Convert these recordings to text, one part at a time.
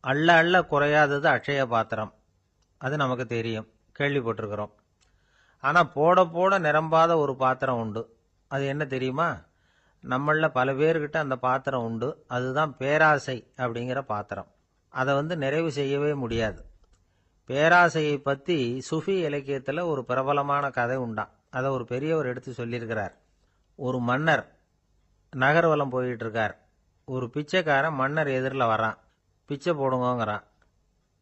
அள்ள அள்ள குறையாதது அட்சய பாத்திரம். அது நமக்கு தெரியும், கேள்விப்பட்டிருக்கிறோம். ஆனால் போட போட நிரம்பாத ஒரு பாத்திரம் உண்டு. அது என்ன தெரியுமா? நம்மள பல பேர்கிட்ட அந்த பாத்திரம் உண்டு. அதுதான் பேராசை அப்படிங்கிற பாத்திரம். அதை நிறைவு செய்யவே முடியாது. பேராசையை பற்றி சுஃபி இலக்கியத்தில் ஒரு பிரபலமான கதை உண்டாம். அதை ஒரு பெரியவர் எடுத்து சொல்லியிருக்கிறார். ஒரு மன்னர் நகர்வலம் போயிட்டு இருக்கார். ஒரு பிச்சைக்காரன் மன்னர் எதிரில் வரான். பிச்சை போடுங்கிறான்.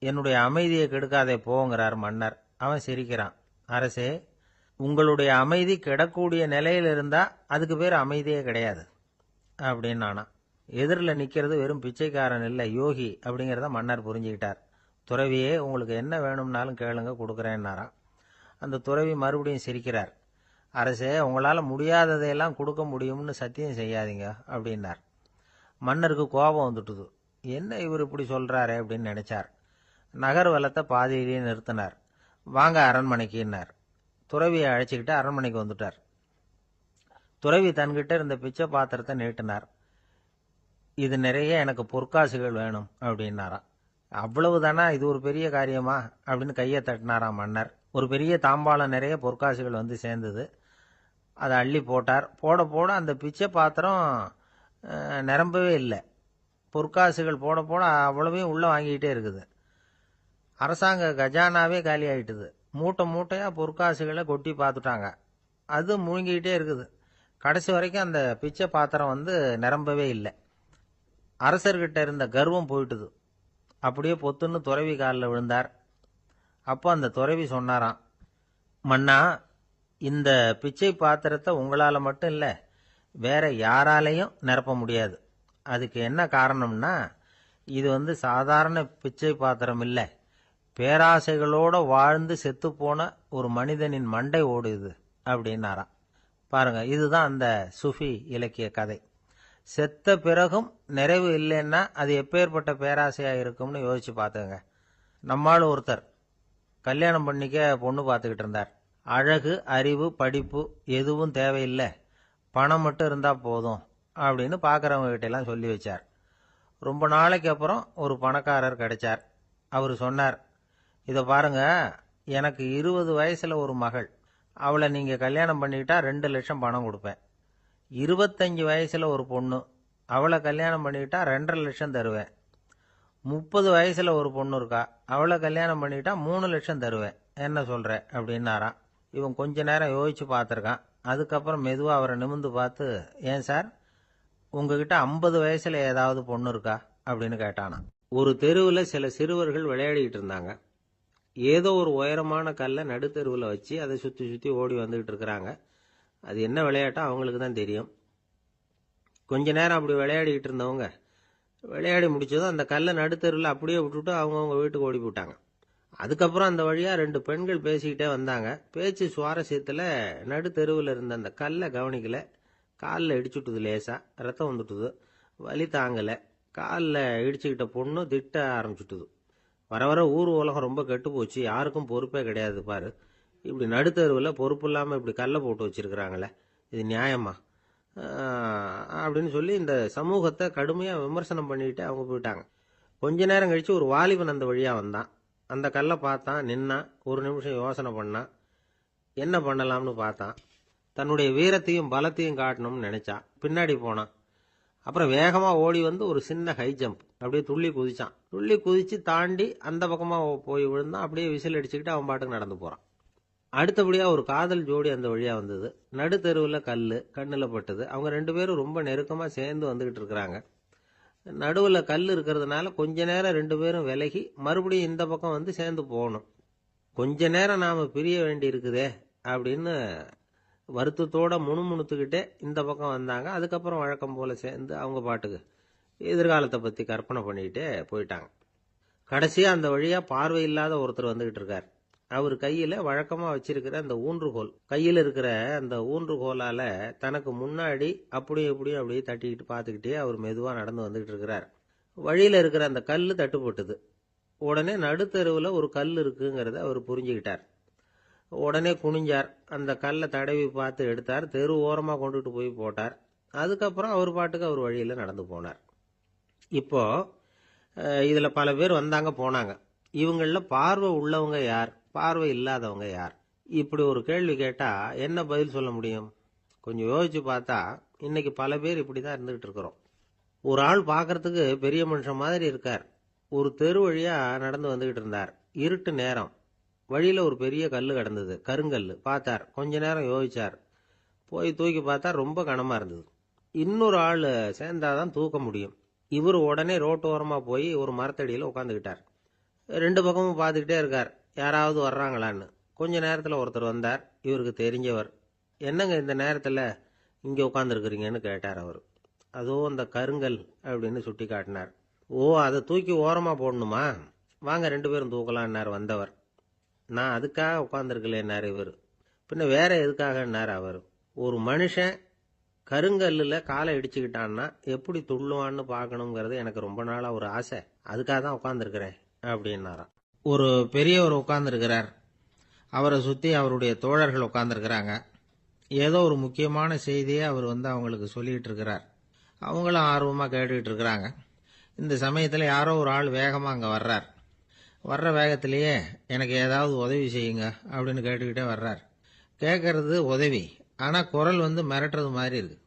என்னுடைய அமைதியை கெடுக்காதே போங்கிறார் மன்னர். அவன் சிரிக்கிறான். அரசே, உங்களுடைய அமைதி கெடக்கூடிய நிலையில் இருந்தால் அதுக்கு பேர் அமைதியே கிடையாது அப்படின்னு நானா. எதிரில் நிற்கிறது வெறும் பிச்சைக்காரன் இல்லை, யோகி அப்படிங்கிறத மன்னர் புரிஞ்சுக்கிட்டார். துறவியே, உங்களுக்கு என்ன வேணும்னாலும் கேளுங்க, கொடுக்குறேன்னாராம். அந்த துறவி மறுபடியும் சிரிக்கிறார். அரசே, உங்களால் முடியாததையெல்லாம் கொடுக்க முடியும்னு சத்தியம் செய்யாதீங்க அப்படின்னார். மன்னருக்கு கோபம் வந்துட்டுது. என்ன இவர் இப்படி சொல்கிறாரே அப்படின்னு நினைச்சார். நகர்வலத்தை பாதியிலேயே நிறுத்தினார். வாங்க அரண்மனைக்குன்னார். துறவியை அழைச்சிக்கிட்டு அரண்மனைக்கு வந்துட்டார். துறவி தன்கிட்ட இருந்த பிச்சை பாத்திரத்தை நீட்டினார். இது நிறைய எனக்கு பொற்காசுகள் வேணும் அப்படின்னாராம். அவ்வளவுதானா, இது ஒரு பெரிய காரியமா அப்படின்னு கையை தட்டினாராம் மன்னர். ஒரு பெரிய தாம்பாளம் நிறைய பொற்காசுகள் சேர்ந்தது. அதை அள்ளி போட்டார். போட போட அந்த பிச்சை பாத்திரம் நிரம்பவே இல்லை. பொற்காசுகள் போட போட அவ்வளவையும் உள்ளே வாங்கிக்கிட்டே இருக்குது. அரசாங்க கஜானாவே காலி ஆகிட்டுது. மூட்டை மூட்டையாக பொற்காசுகளை கொட்டி பார்த்துட்டாங்க. அது முழுங்கிக்கிட்டே இருக்குது. கடைசி வரைக்கும் அந்த பிச்சை பாத்திரம் நிரம்பவே இல்லை. அரசர்கிட்ட இருந்த கர்வம் போயிட்டுது. அப்படியே பொத்துன்னு துறவி காலில் விழுந்தார். அப்போ அந்த துறவி சொன்னாராம், மன்னா, இந்த பிச்சை பாத்திரத்தை உங்களால் மட்டும் இல்லை, வேற யாராலையும் நிரப்ப முடியாது. அதுக்கு என்ன காரணம்னா, இது சாதாரண பிச்சை பாத்திரம் இல்லை, பேராசைகளோடு வாழ்ந்து செத்துப்போன ஒரு மனிதனின் மண்டை ஓடுது அப்படின்னாராம். பாருங்க, இதுதான் அந்த சுஃபி இலக்கிய கதை. செத்த பிறகும் நிறைவு இல்லைன்னா அது எப்பேற்பட்ட பேராசையாக இருக்கும்னு யோசிச்சு பார்த்துங்க. நம்மால் ஒருத்தர் கல்யாணம் பண்ணிக்க பொண்ணு பார்த்துக்கிட்டு இருந்தார். அழகு, அறிவு, படிப்பு எதுவும் தேவையில்லை, பணம் மட்டும் இருந்தால் போதும் அப்படின்னு பார்க்குறவங்க கிட்டெல்லாம் சொல்லி வச்சார். ரொம்ப நாளைக்கு அப்புறம் ஒரு பணக்காரர் கிடைச்சார். அவர் சொன்னார், இதை பாருங்க, எனக்கு 20 வயசில் ஒரு மகள். அவளை நீங்கள் கல்யாணம் பண்ணிக்கிட்டா 2 லட்சம் பணம் கொடுப்பேன். 25 வயசில் ஒரு பொண்ணு. அவளை கல்யாணம் பண்ணிக்கிட்டா 2.5 லட்சம் தருவேன். 30 வயசில் ஒரு பொண்ணு இருக்கா. அவளை கல்யாணம் பண்ணிக்கிட்டா 3 லட்சம் தருவேன். என்ன சொல்கிற அப்படின்னாராம். இவன் கொஞ்ச நேரம் யோசிச்சு பார்த்துருக்கான். அதுக்கப்புறம் மெதுவாக அவரை நிமிர்ந்து பார்த்து, ஏன் சார், உங்ககிட்ட 50 வயசில் ஏதாவது பொண்ணு இருக்கா அப்படின்னு கேட்டானா. ஒரு தெருவில் சில சிறுவர்கள் விளையாடிக்கிட்டு இருந்தாங்க. ஏதோ ஒரு உயரமான கல்லை நடுத்தெருவில் வச்சு அதை சுற்றி சுற்றி ஓடி வந்துக்கிட்டு இருக்கிறாங்க. அது என்ன விளையாட்டோ அவங்களுக்கு தான் தெரியும். கொஞ்ச நேரம் அப்படி விளையாடிக்கிட்டு இருந்தவங்க விளையாடி முடிச்சதும் அந்த கல்லை நடுத்தெருவில் அப்படியே விட்டுட்டு அவங்கவுங்க வீட்டுக்கு ஓடி போட்டாங்க. அதுக்கப்புறம் அந்த வழியாக 2 பெண்கள் பேசிக்கிட்டே வந்தாங்க. பேச்சு சுவாரஸ்யத்தில் நடுத்தெருவில் இருந்த அந்த கல்லை கவனிக்கல. காலில் இடிச்சுட்டுது. லேசாக ரத்தம் வந்துட்டுது. வலி தாங்கலை. காலில் இடிச்சுக்கிட்ட பொண்ணு திட்ட ஆரம்பிச்சுட்டுது. வர வர ஊர் உலகம் ரொம்ப கெட்டு போச்சு, யாருக்கும் பொறுப்பே கிடையாது பாரு, இப்படி நடுத்தருவில் பொறுப்பு இல்லாமல் இப்படி கல்லை போட்டு வச்சிருக்கிறாங்களே, இது நியாயமா அப்படின்னு சொல்லி இந்த சமூகத்தை கடுமையாக விமர்சனம் பண்ணிக்கிட்டு அவங்க போயிட்டாங்க. கொஞ்ச நேரம் கழித்து ஒரு வாலிபன் அந்த வழியாக வந்தான். அந்த கல்லை பார்த்தான், நின்னான். ஒரு நிமிஷம் யோசனை பண்ணான். என்ன பண்ணலாம்னு பார்த்தான். தன்னுடைய வீரத்தையும் பலத்தையும் காட்டணும்னு நினைச்சான். பின்னாடி போனான். அப்புறம் வேகமாக ஓடி ஒரு சின்ன ஹை ஜம்ப் அப்படியே துள்ளி குதிச்சான். துள்ளி குதிச்சு தாண்டி அந்த பக்கமாக போய் விழுந்தான். அப்படியே விசில் அடிச்சுக்கிட்டு அவன் பாட்டுக்கு நடந்து போகிறான். அடுத்தபடியாக ஒரு காதல் ஜோடி அந்த வழியாக வந்தது. நடுத்தெருவில் கல் கண்ணில் பட்டது. அவங்க 2 பேரும் ரொம்ப நெருக்கமாக சேர்ந்து வந்துக்கிட்டு இருக்கிறாங்க. நடுவில் கல் இருக்கிறதுனால கொஞ்ச நேரம் 2 பேரும் விலகி மறுபடியும் இந்த பக்கம் சேர்ந்து போகணும். கொஞ்ச நேரம் நாம் பிரிய வேண்டி இருக்குதே அப்படின்னு வருத்தத்தோட முணுமுணுத்துக்கிட்டே இந்த பக்கம் வந்தாங்க. அதுக்கப்புறம் வழக்கம் போல சேர்ந்து அவங்க பாட்டுக்கு எதிர்காலத்தை பற்றி கற்பனை பண்ணிக்கிட்டே போயிட்டாங்க. கடைசியாக அந்த வழியாக பார்வை இல்லாத ஒருத்தர் வந்துக்கிட்டு இருக்கார். அவர் கையில் வழக்கமாக வச்சிருக்கிற அந்த ஊன்றுகோல், கையில் இருக்கிற அந்த ஊன்றுகோலால் தனக்கு முன்னாடி அப்படியும் இப்படியும் அப்படியே தட்டிக்கிட்டு பார்த்துக்கிட்டே அவர் மெதுவாக நடந்து வந்துக்கிட்டு இருக்கிறார். வழியில் இருக்கிற அந்த கல் தட்டுப்பட்டுது. உடனே நடுத்தெருவில் ஒரு கல் இருக்குங்கிறத அவர் புரிஞ்சுக்கிட்டார். உடனே குனிஞ்சார். அந்த கல்லை தடவி பார்த்து எடுத்தார். தெரு ஓரமாக கொண்டுட்டு போய் போட்டார். அதுக்கப்புறம் அவர் பாட்டுக்கு அவர் வழியில் நடந்து போனார். இப்போ இதில் பல பேர் வந்தாங்க போனாங்க. இவங்களில் பார்வை உள்ளவங்க யார், பார்வை இல்லாதவங்க யார்? இப்படி ஒரு கேள்வி கேட்டால் என்ன பதில் சொல்ல முடியும்? கொஞ்சம் யோசிச்சு பார்த்தா இன்னைக்கு பல பேர் இப்படி தான் இருந்துகிட்டு இருக்கிறோம். ஒரு ஆள் பார்க்கறதுக்கு பெரிய மனுஷன் மாதிரி இருக்கார். ஒரு தெரு வழியாக நடந்து வந்துகிட்டு இருந்தார். இருட்டு நேரம். வழியில் ஒரு பெரிய கல் கிடந்தது, கருங்கல். பார்த்தார். கொஞ்ச நேரம் யோசிச்சார். போய் தூக்கி பார்த்தா ரொம்ப கனமாக இருந்தது. இன்னொரு ஆள் சேர்ந்தாதான் தூக்க முடியும். இவர் உடனே ரோட்டோரமாக போய் ஒரு மரத்தடியில் உட்காந்துக்கிட்டார். ரெண்டு பக்கமும் பார்த்துக்கிட்டே இருக்கார், யாராவது வர்றாங்களான்னு. கொஞ்ச நேரத்தில் ஒருத்தர் வந்தார், இவருக்கு தெரிஞ்சவர். என்னங்க இந்த நேரத்தில் இங்கே உட்காந்துருக்குறீங்கன்னு கேட்டார் அவர். அதோ அந்த கருங்கல் அப்படின்னு சுட்டி காட்டினார். ஓ, அதை தூக்கி ஓரமாக போடணுமா? வாங்க ரெண்டு பேரும் தூக்கலான்னார் வந்தவர். நான் அதுக்காக உட்காந்துருக்கலேன்னார் இவர். பின்ன வேற எதுக்காகன்னார் அவர். ஒரு மனுஷன் கருங்கல்லில் காலை இடிச்சுக்கிட்டான்னா எப்படி துள்ளுவான்னு பார்க்கணுங்கிறது எனக்கு ரொம்ப நாளாக ஒரு ஆசை. அதுக்காக தான் உட்காந்துருக்கிறேன் அப்படின்னாராம். ஒரு பெரியவர் உட்காந்துருக்கிறார். அவரை சுற்றி அவருடைய தோழர்கள் உட்காந்துருக்கிறாங்க. ஏதோ ஒரு முக்கியமான செய்தியை அவர் அவங்களுக்கு சொல்லிகிட்டு இருக்கிறார். அவங்களும் ஆர்வமாக கேட்டுக்கிட்டு இருக்கிறாங்க. இந்த சமயத்தில் யாரோ ஒரு ஆள் வேகமாக அங்கே வர்றார். வர்ற வேகத்திலேயே எனக்கு ஏதாவது உதவி செய்யுங்க அப்படின்னு கேட்டுக்கிட்டே வர்றார். கேட்கறது உதவி, ஆனால் குரல் மிரட்டுறது மாதிரி இருக்கு,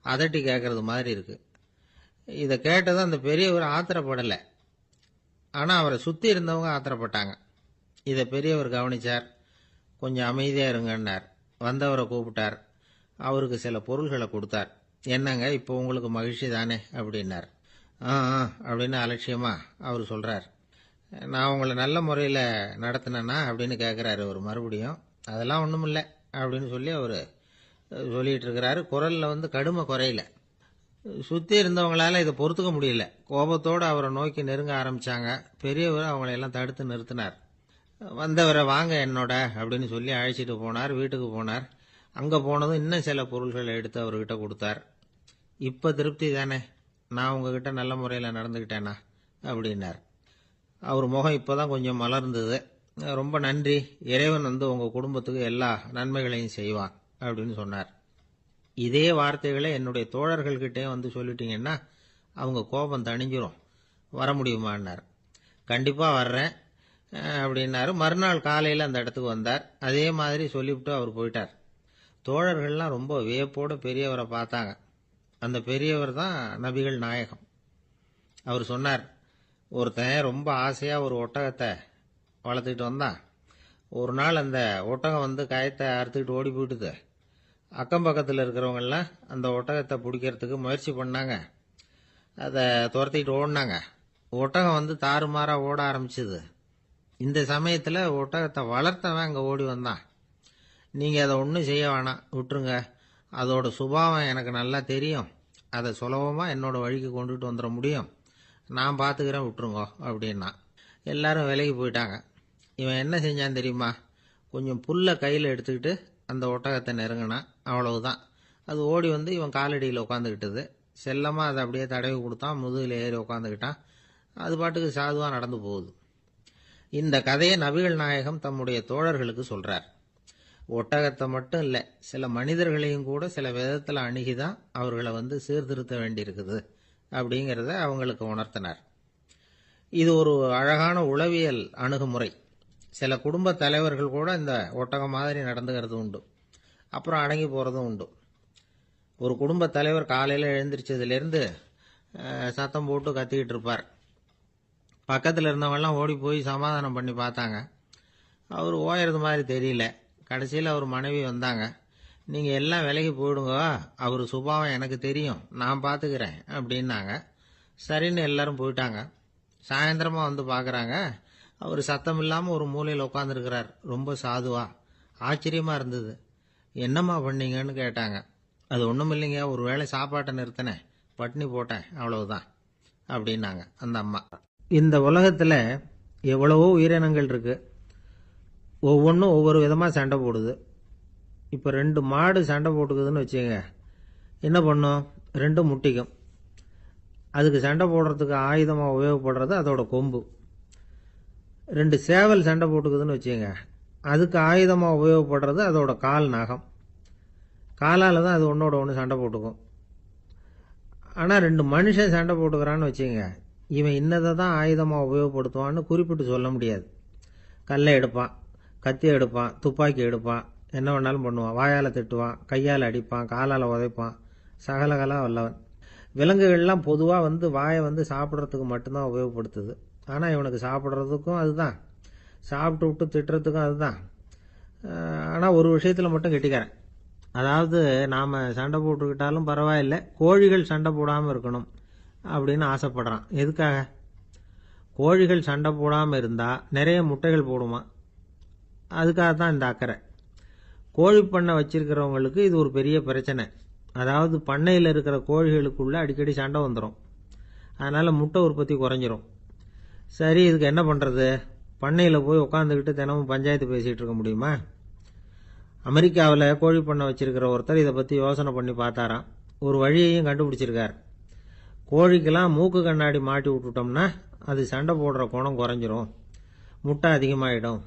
அதட்டி கேட்கறது மாதிரி இருக்கு. இதை கேட்டதும் அந்த பெரியவர் ஆத்திரப்படலை, ஆனால் அவரை சுற்றி இருந்தவங்க ஆத்திரப்பட்டாங்க. இதை பெரியவர் கவனிச்சார். கொஞ்சம் அமைதியாக இருங்கன்னார். வந்தவரை கூப்பிட்டார். அவருக்கு சில பொருள்களை கொடுத்தார். என்னங்க இப்போ உங்களுக்கு மகிழ்ச்சி தானே அப்படின்னார். ஆ அப்படின்னு அலட்சியமா அவர் சொல்கிறார். நான் உங்களை நல்ல முறையில் நடத்தினேன்னா அப்படின்னு கேட்குறாரு அவர் மறுபடியும். அதெல்லாம் ஒன்றும் இல்லை அப்படின்னு சொல்லி அவர் சொல்லிகிட்டு இருக்கிறாரு. குரலில் கடுமை குறையில. சுற்றி இருந்தவங்களால இதை பொறுத்துக்க முடியல. கோபத்தோடு அவரை நோக்கி நெருங்க ஆரம்பித்தாங்க. பெரியவர் அவங்களையெல்லாம் தடுத்து நிறுத்தினார். வந்தவரை வாங்க என்னோட அப்படின்னு சொல்லி அழைச்சிட்டு போனார். வீட்டுக்கு போனார். அங்கே போனதும் இன்னும் சில பொருள்களை எடுத்து அவர்கிட்ட கொடுத்தார். இப்போ திருப்தி தானே, நான் உங்ககிட்ட நல்ல முறையில் நடந்துக்கிட்டேனா அப்படின்னார். அவர் முகம் இப்போ தான் கொஞ்சம் மலர்ந்தது. ரொம்ப நன்றி, இறைவன் உங்கள் குடும்பத்துக்கு எல்லா நன்மைகளையும் செய்வான் அப்படின்னு சொன்னார். இதே வார்த்தைகளை என்னுடைய தோழர்கள்கிட்டே சொல்லிட்டீங்கன்னா அவங்க கோபம் தணிஞ்சிரும். வர முடியுமான்னார். கண்டிப்பாக வர்றேன் அப்படின்னாரு. மறுநாள் காலையில் அந்த இடத்துக்கு வந்தார். அதே மாதிரி சொல்லிவிட்டு அவர் போயிட்டார். தோழர்கள்லாம் ரொம்ப வியப்போடு பெரியவரை பார்த்தாங்க. அந்த பெரியவர் தான் நபிகள் நாயகம். அவர் சொன்னார், ஒருத்தன் ரொம்ப ஆசையாக ஒரு ஒட்டகத்தை வளர்த்துக்கிட்டு வந்தான். ஒரு நாள் அந்த ஒட்டகம் கயத்தை அறுத்துக்கிட்டு ஓடி போயிட்டுது. அக்கம் பக்கத்தில் இருக்கிறவங்கெல்லாம் அந்த ஒட்டகத்தை பிடிக்கிறதுக்கு முயற்சி பண்ணாங்க. அதை துரத்திக்கிட்டு ஓடினாங்க. ஒட்டகம் தாறுமாறாக ஓட ஆரம்பிச்சுது. இந்த சமயத்தில் ஒட்டகத்தை வளர்த்தவன் அங்கே ஓடி வந்தான். நீங்கள் அதை ஒன்றும் செய்ய வேணாம், விட்டுருங்க. அதோட சுபாவம் எனக்கு நல்லா தெரியும். அதை சுலபமாக என்னோட வழிக்கு கொண்டுட்டு வந்துட முடியும். நான் பார்த்துக்கிறேன், விட்டுருங்கோ அப்படின்னா. எல்லாரும் விலைக்கு போயிட்டாங்க. இவன் என்ன செஞ்சான் தெரியுமா? கொஞ்சம் புல்லை கையில் எடுத்துக்கிட்டு அந்த ஒட்டகத்தை நெருங்கினான். அவ்வளவுதான். அது ஓடி இவன் காலடியில் உட்காந்துக்கிட்டது. செல்லமாக அதை அப்படியே தடவி கொடுத்தான். முதுகில் ஏறி உட்காந்துக்கிட்டான். அது பாட்டுக்கு சாதுவாக நடந்து போகுது. இந்த கதையை நபிகள் நாயகம் தம்முடைய தோழர்களுக்கு சொல்றார். ஒட்டகத்தை மட்டும் இல்லை, சில மனிதர்களையும் கூட சில விதத்தில் அணுகிதான் அவர்களை சீர்திருத்த வேண்டியிருக்குது அப்படிங்கிறத அவங்களுக்கு உணர்த்தினார். இது ஒரு அழகான உளவியல் அணுகுமுறை. சில குடும்ப தலைவர்கள் கூட இந்த ஒட்டகம் மாதிரி நடந்துகிறது உண்டு. அப்புறம் அடங்கி போகிறதும் உண்டு. ஒரு குடும்ப தலைவர் காலையில் எழுந்திரிச்சதுலேருந்து சத்தம் போட்டு கத்திக்கிட்டு இருப்பார். பக்கத்தில் இருந்தவங்கெல்லாம் ஓடி போய் சமாதானம் பண்ணி பார்த்தாங்க. அவர் ஓயறது மாதிரி தெரியல. கடைசியில் அவர் மனைவி வந்தாங்க. நீங்கள் எல்லாம் விலைக்கு போயிடுங்க, அவர் சுபாவம் எனக்கு தெரியும், நான் பார்த்துக்கிறேன் அப்படின்னாங்க. சரின்னு எல்லாரும் போயிட்டாங்க. சாயந்தரமாக பார்க்குறாங்க, அவர் சத்தம் இல்லாமல் ஒரு மூலையில் உட்காந்துருக்கிறார். ரொம்ப சாதுவா. ஆச்சரியமாக இருந்தது. என்னம்மா பண்ணீங்கன்னு கேட்டாங்க. அது ஒன்றும் இல்லைங்க, ஒரு வேளை சாப்பாட்டை நிறுத்தினேன், பட்னி போட்டேன், அவ்வளவுதான் அப்படின்னாங்க அந்த அம்மா. இந்த உலகத்தில் எவ்வளவோ உயிரினங்கள் இருக்கு. ஒவ்வொன்றும் ஒவ்வொரு விதமாக சண்டை போடுது. இப்போ 2 மாடு சண்டை போட்டுக்குதுன்னு வச்சுங்க, என்ன பண்ணும்? 2 முட்டிக்கும். அதுக்கு சண்டை போடுறதுக்கு ஆயுதமாக உபயோகப்படுறது அதோட கொம்பு. 2 சேவல் சண்டை போட்டுக்குதுன்னு வச்சுங்க, அதுக்கு ஆயுதமாக உபயோகப்படுறது அதோட கால் நகம். காலால் தான் அது ஒன்றோட ஒன்று சண்டை போட்டுக்கும். ஆனால் 2 மனுஷன் சண்டை போட்டுக்கிறான்னு வச்சுங்க, இவன் இன்னதை தான் ஆயுதமாக உபயோகப்படுத்துவான்னு குறிப்பிட்டு சொல்ல முடியாது. கல்லை எடுப்பான், கத்தி எடுப்பான், துப்பாக்கி எடுப்பான், என்ன வேணாலும் பண்ணுவான். வாயால் திட்டுவான், கையால் அடிப்பான், காலால் உதைப்பான், சகலகலா வல்லவன். விலங்குகள்லாம் பொதுவாக வாயை சாப்பிட்றதுக்கு மட்டும்தான் உபயோகப்படுத்துது. ஆனால் இவனுக்கு சாப்பிட்றதுக்கும் அதுதான், சாப்பிட்டு விட்டு திட்டுறதுக்கும் அதுதான். ஆனால் ஒரு விஷயத்தில் மட்டும் கெட்டிக்கிறேன். அதாவது நாம் சண்டை போட்டுக்கிட்டாலும் பரவாயில்லை, கோழிகள் சண்டை போடாமல் இருக்கணும் அப்படின்னு ஆசைப்படுறான். எதுக்காக? கோழிகள் சண்டை போடாமல் இருந்தால் நிறைய முட்டைகள் போடுமா, அதுக்காக தான் இந்த அக்கறை. கோழி பண்ணை வச்சிருக்கிறவங்களுக்கு இது ஒரு பெரிய பிரச்சனை. அதாவது பண்ணையில் இருக்கிற கோழிகளுக்குள்ளே அடிக்கடி சண்டை வந்துடும். அதனால் முட்டை உற்பத்தி குறைஞ்சிரும். சரி, இதுக்கு என்ன பண்ணுறது? பண்ணையில் போய் உட்காந்துக்கிட்டு தினமும் பஞ்சாயத்து பேசிகிட்டு இருக்க முடியுமா? அமெரிக்காவில் கோழி பண்ணை வச்சிருக்கிற ஒருத்தர் இதை பற்றி யோசனை பண்ணி பார்த்தாராம். ஒரு வழியையும் கண்டுபிடிச்சிருக்கார். கோழிக்கெல்லாம் மூக்கு கண்ணாடி மாட்டி விட்டுட்டோம்னா அது சண்டை போடுற குணம் குறைஞ்சிரும், முட்டை அதிகமாகிடும்.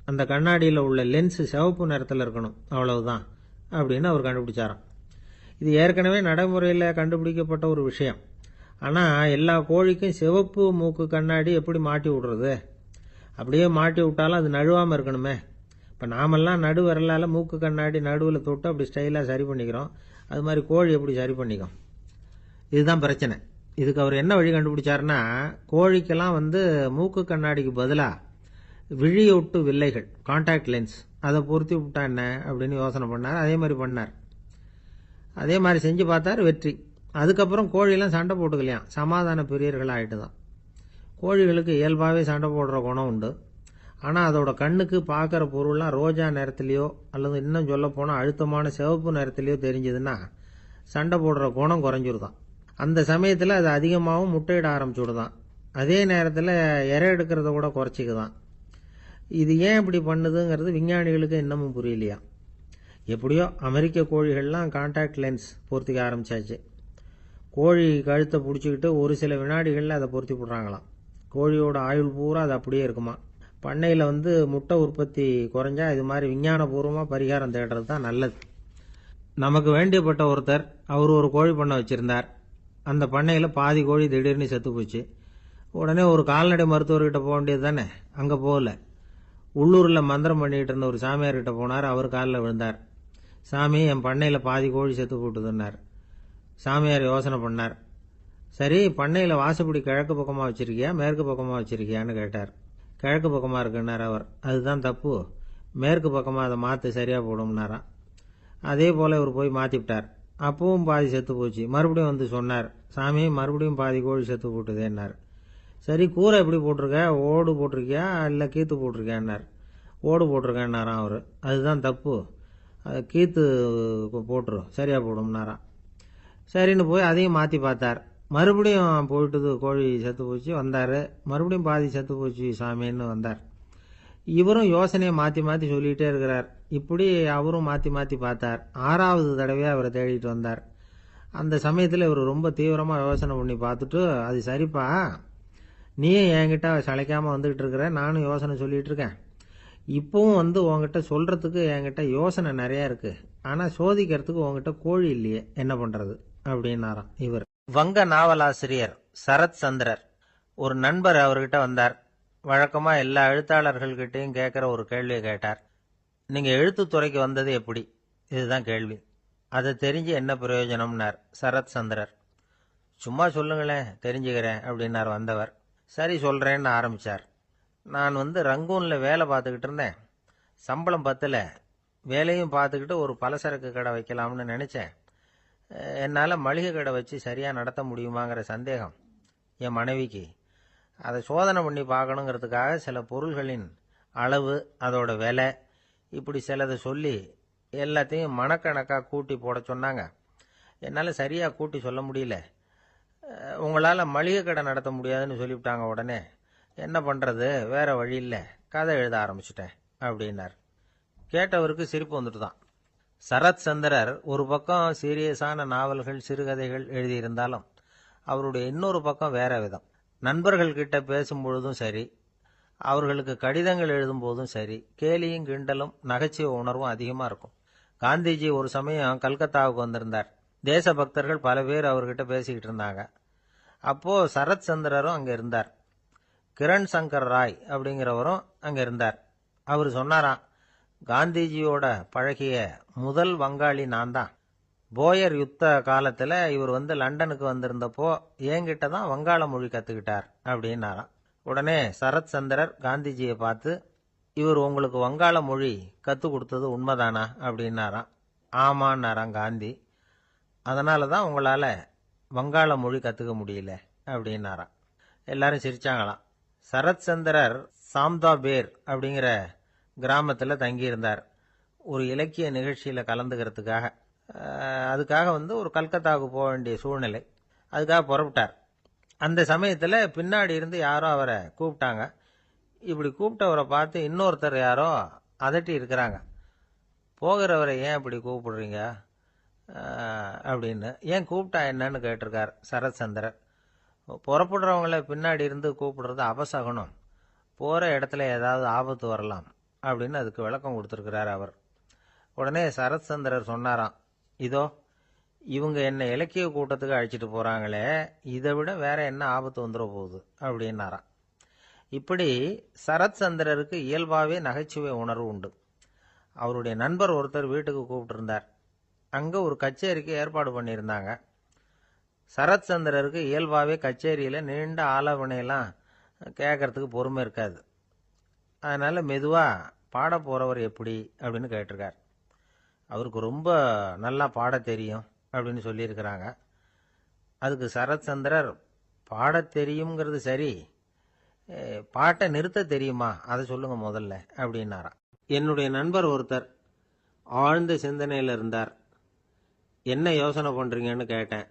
அந்த கண்ணாடியில் உள்ள லென்ஸு சிவப்பு நிறத்தில் இருக்கணும், அவ்வளவுதான் அப்படின்னு அவர் கண்டுபிடிச்சாராம். இது ஏற்கனவே நடைமுறையில் கண்டுபிடிக்கப்பட்ட ஒரு விஷயம். ஆனால் எல்லா கோழிக்கும் சிவப்பு மூக்கு கண்ணாடி எப்படி மாட்டி விடுறது? அப்படியே மாட்டி விட்டாலும் அது நழுவாமல் இருக்கணுமே. இப்போ நாமெல்லாம் நடு விரலால் மூக்கு கண்ணாடி நடுவில் தொட்டு அப்படி ஸ்டைலாக சரி பண்ணிக்கிறோம். அது மாதிரி கோழி எப்படி சரி பண்ணிக்கும்? இதுதான் பிரச்சனை. இதுக்கு அவர் என்ன வழி கண்டுபிடிச்சாருன்னா, கோழிக்கெல்லாம் மூக்கு கண்ணாடிக்கு பதிலாக விழியொட்டு வில்லைகள், கான்டாக்ட் லென்ஸ், அதை பொருத்தி விட்டா என்ன அப்படின்னு யோசனை பண்ணார். அதே மாதிரி பண்ணார். அதே மாதிரி செஞ்சு பார்த்தார், வெற்றி. அதுக்கப்புறம் கோழியெல்லாம் சண்டை போட்டுக்கலையாம், சமாதான பிரியர்கள் ஆகிட்டு தான். கோழிகளுக்கு இயல்பாகவே சண்டை போடுற குணம் உண்டு. ஆனால் அதோட கண்ணுக்கு பார்க்குற பொருள்லாம் ரோஜா நிறத்துலையோ அல்லது இன்னும் சொல்ல போனால் அழுத்தமான சிவப்பு நிறத்துலையோ தெரிஞ்சதுன்னா சண்டை போடுற குணம் குறைஞ்சிருதான். அந்த சமயத்தில் அது அதிகமாகவும் முட்டையிட ஆரம்பிச்சுடுதான். அதே நேரத்தில் இறை எடுக்கிறத கூட குறைச்சிக்குதான். இது ஏன் இப்படி பண்ணுதுங்கிறது விஞ்ஞானிகளுக்கு இன்னமும் புரியலையா. எப்படியோ அமெரிக்க கோழிகள்லாம் கான்டாக்ட் லென்ஸ் பொருத்திக்க ஆரம்பிச்சாச்சு. கோழி கழுத்தை பிடிச்சிக்கிட்டு ஒரு சில வினாடிகளில் அதை பொருத்தி போடுறாங்களாம். கோழியோட ஆயுள் பூரா அது அப்படியே இருக்குமா. பண்ணையில் முட்டை உற்பத்தி குறைஞ்சா இது மாதிரி விஞ்ஞானபூர்வமாக பரிகாரம் தேடுறது தான் நல்லது. நமக்கு வேண்டியப்பட்ட ஒருத்தர், அவர் ஒரு கோழி பண்ணை வச்சுருந்தார். அந்த பண்ணையில் பாதி கோழி திடீர்னு செத்து போச்சு. உடனே ஒரு கால்நடை மருத்துவர்கிட்ட போக வேண்டியது தானே. அங்கே போகல, உள்ளூரில் மந்திரம் பண்ணிகிட்டு இருந்த ஒரு சாமியார்கிட்ட போனார். அவர் காலில் விழுந்தார். சாமி, என் பண்ணையில் பாதி கோழி செத்து போட்டுதுன்னார். சாமியார் யோசனை பண்ணார். சரி, பண்ணையில் வாசப்படி கிழக்கு பக்கமாக வச்சிருக்கியா மேற்கு பக்கமாக வச்சிருக்கியான்னு கேட்டார். கிழக்கு பக்கமாக இருக்குன்னார் அவர். அதுதான் தப்பு, மேற்கு பக்கமாக அதை மாற்று சரியாக போடும்னாராம். அதே போல் இவர் போய் மாற்றிவிட்டார். அப்பவும் பாதி செத்து போச்சு. மறுபடியும் சொன்னார், சாமி மறுபடியும் பாதி கோழி செத்து போட்டுதேன்னார். சரி, கூரை எப்படி போட்டிருக்க, ஓடு போட்டிருக்கியா இல்லை கீத்து போட்டிருக்கியான்னார். ஓடு போட்டிருக்கேன்னாராம் அவர். அதுதான் தப்பு, கீத்து போட்டுரு சரியாக போடும்னாராம். சரின்னு போய் அதையும் மாற்றி பார்த்தார். மறுபடியும் போயிட்டுது, கோழி செத்து போச்சு. வந்தார், மறுபடியும் பாதி செத்து போச்சு சாமின்னு வந்தார். இவரும் யோசனையை மாற்றி மாற்றி சொல்லிகிட்டே இருக்கிறார். இப்படி அவரும் மாற்றி மாற்றி பார்த்தார். 6வது தடவையாக அவரை தேடிட்டு வந்தார். அந்த சமயத்தில் இவர் ரொம்ப தீவிரமாக யோசனை பண்ணி பார்த்துட்டு, அது சரிப்பா, நீயும் என்கிட்ட சளைக்காமல் வந்துக்கிட்டு இருக்கிற, நானும் யோசனை சொல்லிகிட்டு இருக்கேன். இப்பவும் உங்ககிட்ட சொல்கிறதுக்கு என்கிட்ட யோசனை நிறையா இருக்குது. ஆனால் சோதிக்கிறதுக்கு உங்ககிட்ட கோழி இல்லையே, என்ன பண்ணுறது அப்படின்னாராம் இவர். வங்க நாவலாசிரியர் சரத் சந்திரர் ஒரு நண்பர் அவர்கிட்ட வந்தார். வழக்கமாக எல்லா எழுத்தாளர்கள்கிட்டையும் கேட்குற ஒரு கேள்வியை கேட்டார். நீங்கள் எழுத்துத்துறைக்கு வந்தது எப்படி? இதுதான் கேள்வி. அதை தெரிஞ்சு என்ன பிரயோஜனம்னார் சரத் சந்திரர். சும்மா சொல்லுங்களேன், தெரிஞ்சுக்கிறேன் அப்படின்னார் வந்தவர். சரி சொல்கிறேன்னு ஆரம்பித்தார். நான் ரங்கூனில் வேலை பார்த்துக்கிட்டு இருந்தேன். சம்பளம் பத்தல. வேலையும் பார்த்துக்கிட்டு ஒரு பலசரக்கு கடை வைக்கலாம்னு நினச்சேன். என்னால் மளிகை கடை வச்சு சரியாக நடத்த முடியுமாங்கிற சந்தேகம் என் மனைவிக்கு. அதை சோதனை பண்ணி பார்க்கணுங்கிறதுக்காக சில பொருள்களின் அளவு, அதோட விலை, இப்படி சிலதை சொல்லி எல்லாத்தையும் மனக்கணக்காக கூட்டி போட சொன்னாங்க. என்னால் சரியாக கூட்டி சொல்ல முடியல. உங்களால் மளிகை கடை நடத்த முடியாதுன்னு சொல்லிவிட்டாங்க. உடனே என்ன பண்ணுறது, வேற வழி இல்லை, கதை எழுத ஆரம்பிச்சிட்டேன் அப்படின்னார். கேட்டவருக்கு சிரிப்பு வந்துட்டு தான். சரத் சந்திரர் ஒரு பக்கம் சீரியஸான நாவல்கள், சிறுகதைகள் எழுதியிருந்தாலும் அவருடைய இன்னொரு பக்கம் வேற விதம். நண்பர்கள் கிட்ட பேசும்பொழுதும் சரி, அவர்களுக்கு கடிதங்கள் எழுதும் போதும் சரி, கேலியும் கிண்டலும் நகைச்சுவை உணர்வும் அதிகமாக இருக்கும். காந்திஜி ஒரு சமயம் கல்கத்தாவுக்கு வந்திருந்தார். தேசபக்தர்கள் பல பேர் அவர்கிட்ட பேசிக்கிட்டு இருந்தாங்க. அப்போ சரத் சந்திரரும் அங்க இருந்தார். கிரண் சங்கர் ராய் அப்படிங்கிறவரும் அங்க இருந்தார். அவர் சொன்னாராம், காந்திஜியோட பழகிய முதல் வங்காளி நான் தான். போயர் யுத்த காலத்துல இவர் லண்டனுக்கு வந்திருந்தப்போ என்கிட்ட தான் வங்காள மொழி கத்துக்கிட்டார் அப்படின்னாராம். உடனே சரத் சந்திரர் காந்திஜியை பார்த்து, இவர் உங்களுக்கு வங்காள மொழி கத்து கொடுத்தது உண்மைதானா அப்படின்னாராம். ஆமான்னாராம் காந்தி. அதனால தான் உங்களால வங்காள மொழி கத்துக்க முடியல அப்படின்னாராம். எல்லாரும் சிரிச்சாங்களாம். சரத் சந்திரர் சாம்தாபேர் அப்படிங்கிற கிராமத்தில் தங்கியிருந்தார். ஒரு இலக்கிய நிகழ்ச்சியில கலந்துக்கிறதுக்காக. அதுக்காக ஒரு கல்கத்தாவுக்கு போக வேண்டிய சூழ்நிலை. அதுக்காக புறப்பட்டார். அந்த சமயத்தில் பின்னாடி இருந்து யாரோ அவரை கூப்பிட்டாங்க. இப்படி கூப்பிட்டவரை பார்த்து இன்னொருத்தர் யாரோ அதட்டி இருக்கிறாங்க. போகிறவரை ஏன் இப்படி கூப்பிடுறீங்க அப்படின்னு. ஏன் கூப்பிட்டா என்னன்னு கேட்டிருக்கார் சரத் சந்திரர். புறப்படுறவங்கள பின்னாடி இருந்து கூப்பிடுறது அபசகனம், போகிற இடத்துல ஏதாவது ஆபத்து வரலாம் அப்படின்னு அதுக்கு விளக்கம் கொடுத்துருக்கிறார் அவர். உடனே சரத் சந்திரர் சொன்னாராம், இதோ இவங்க என்ன இலக்கிய கூட்டத்துக்கு அழைச்சிட்டு போறாங்களே, இதை விட வேற என்ன ஆபத்து வந்துட போகுது அப்படின்னாராம். இப்படி சரத் சந்திரருக்கு இயல்பாவே நகைச்சுவை உணர்வு உண்டு. அவருடைய நண்பர் ஒருத்தர் வீட்டுக்கு கூப்பிட்டு இருந்தார். அங்க ஒரு கச்சேரிக்கு ஏற்பாடு பண்ணியிருந்தாங்க. சரத் சந்திரருக்கு இயல்பாவே கச்சேரியில நீண்ட ஆலோசனையெல்லாம் கேட்கறதுக்கு பொறுமை இருக்காது. அதனால மெதுவா பாட போறவர் எப்படி அப்படின்னு கேட்டிருக்கார். அவருக்கு ரொம்ப நல்லா பாட தெரியும் அப்படின்னு சொல்லியிருக்கிறாங்க. அதுக்கு சரத் சந்திரர், பாட தெரியுங்கிறது சரி, பாட்டை நிறுத்த தெரியுமா அதை சொல்லுங்க முதல்ல அப்படின்னாராம். என்னுடைய நண்பர் ஒருத்தர் ஆழ்ந்த சிந்தனையில் இருந்தார். என்ன யோசனை பண்றீங்கன்னு கேட்டேன்.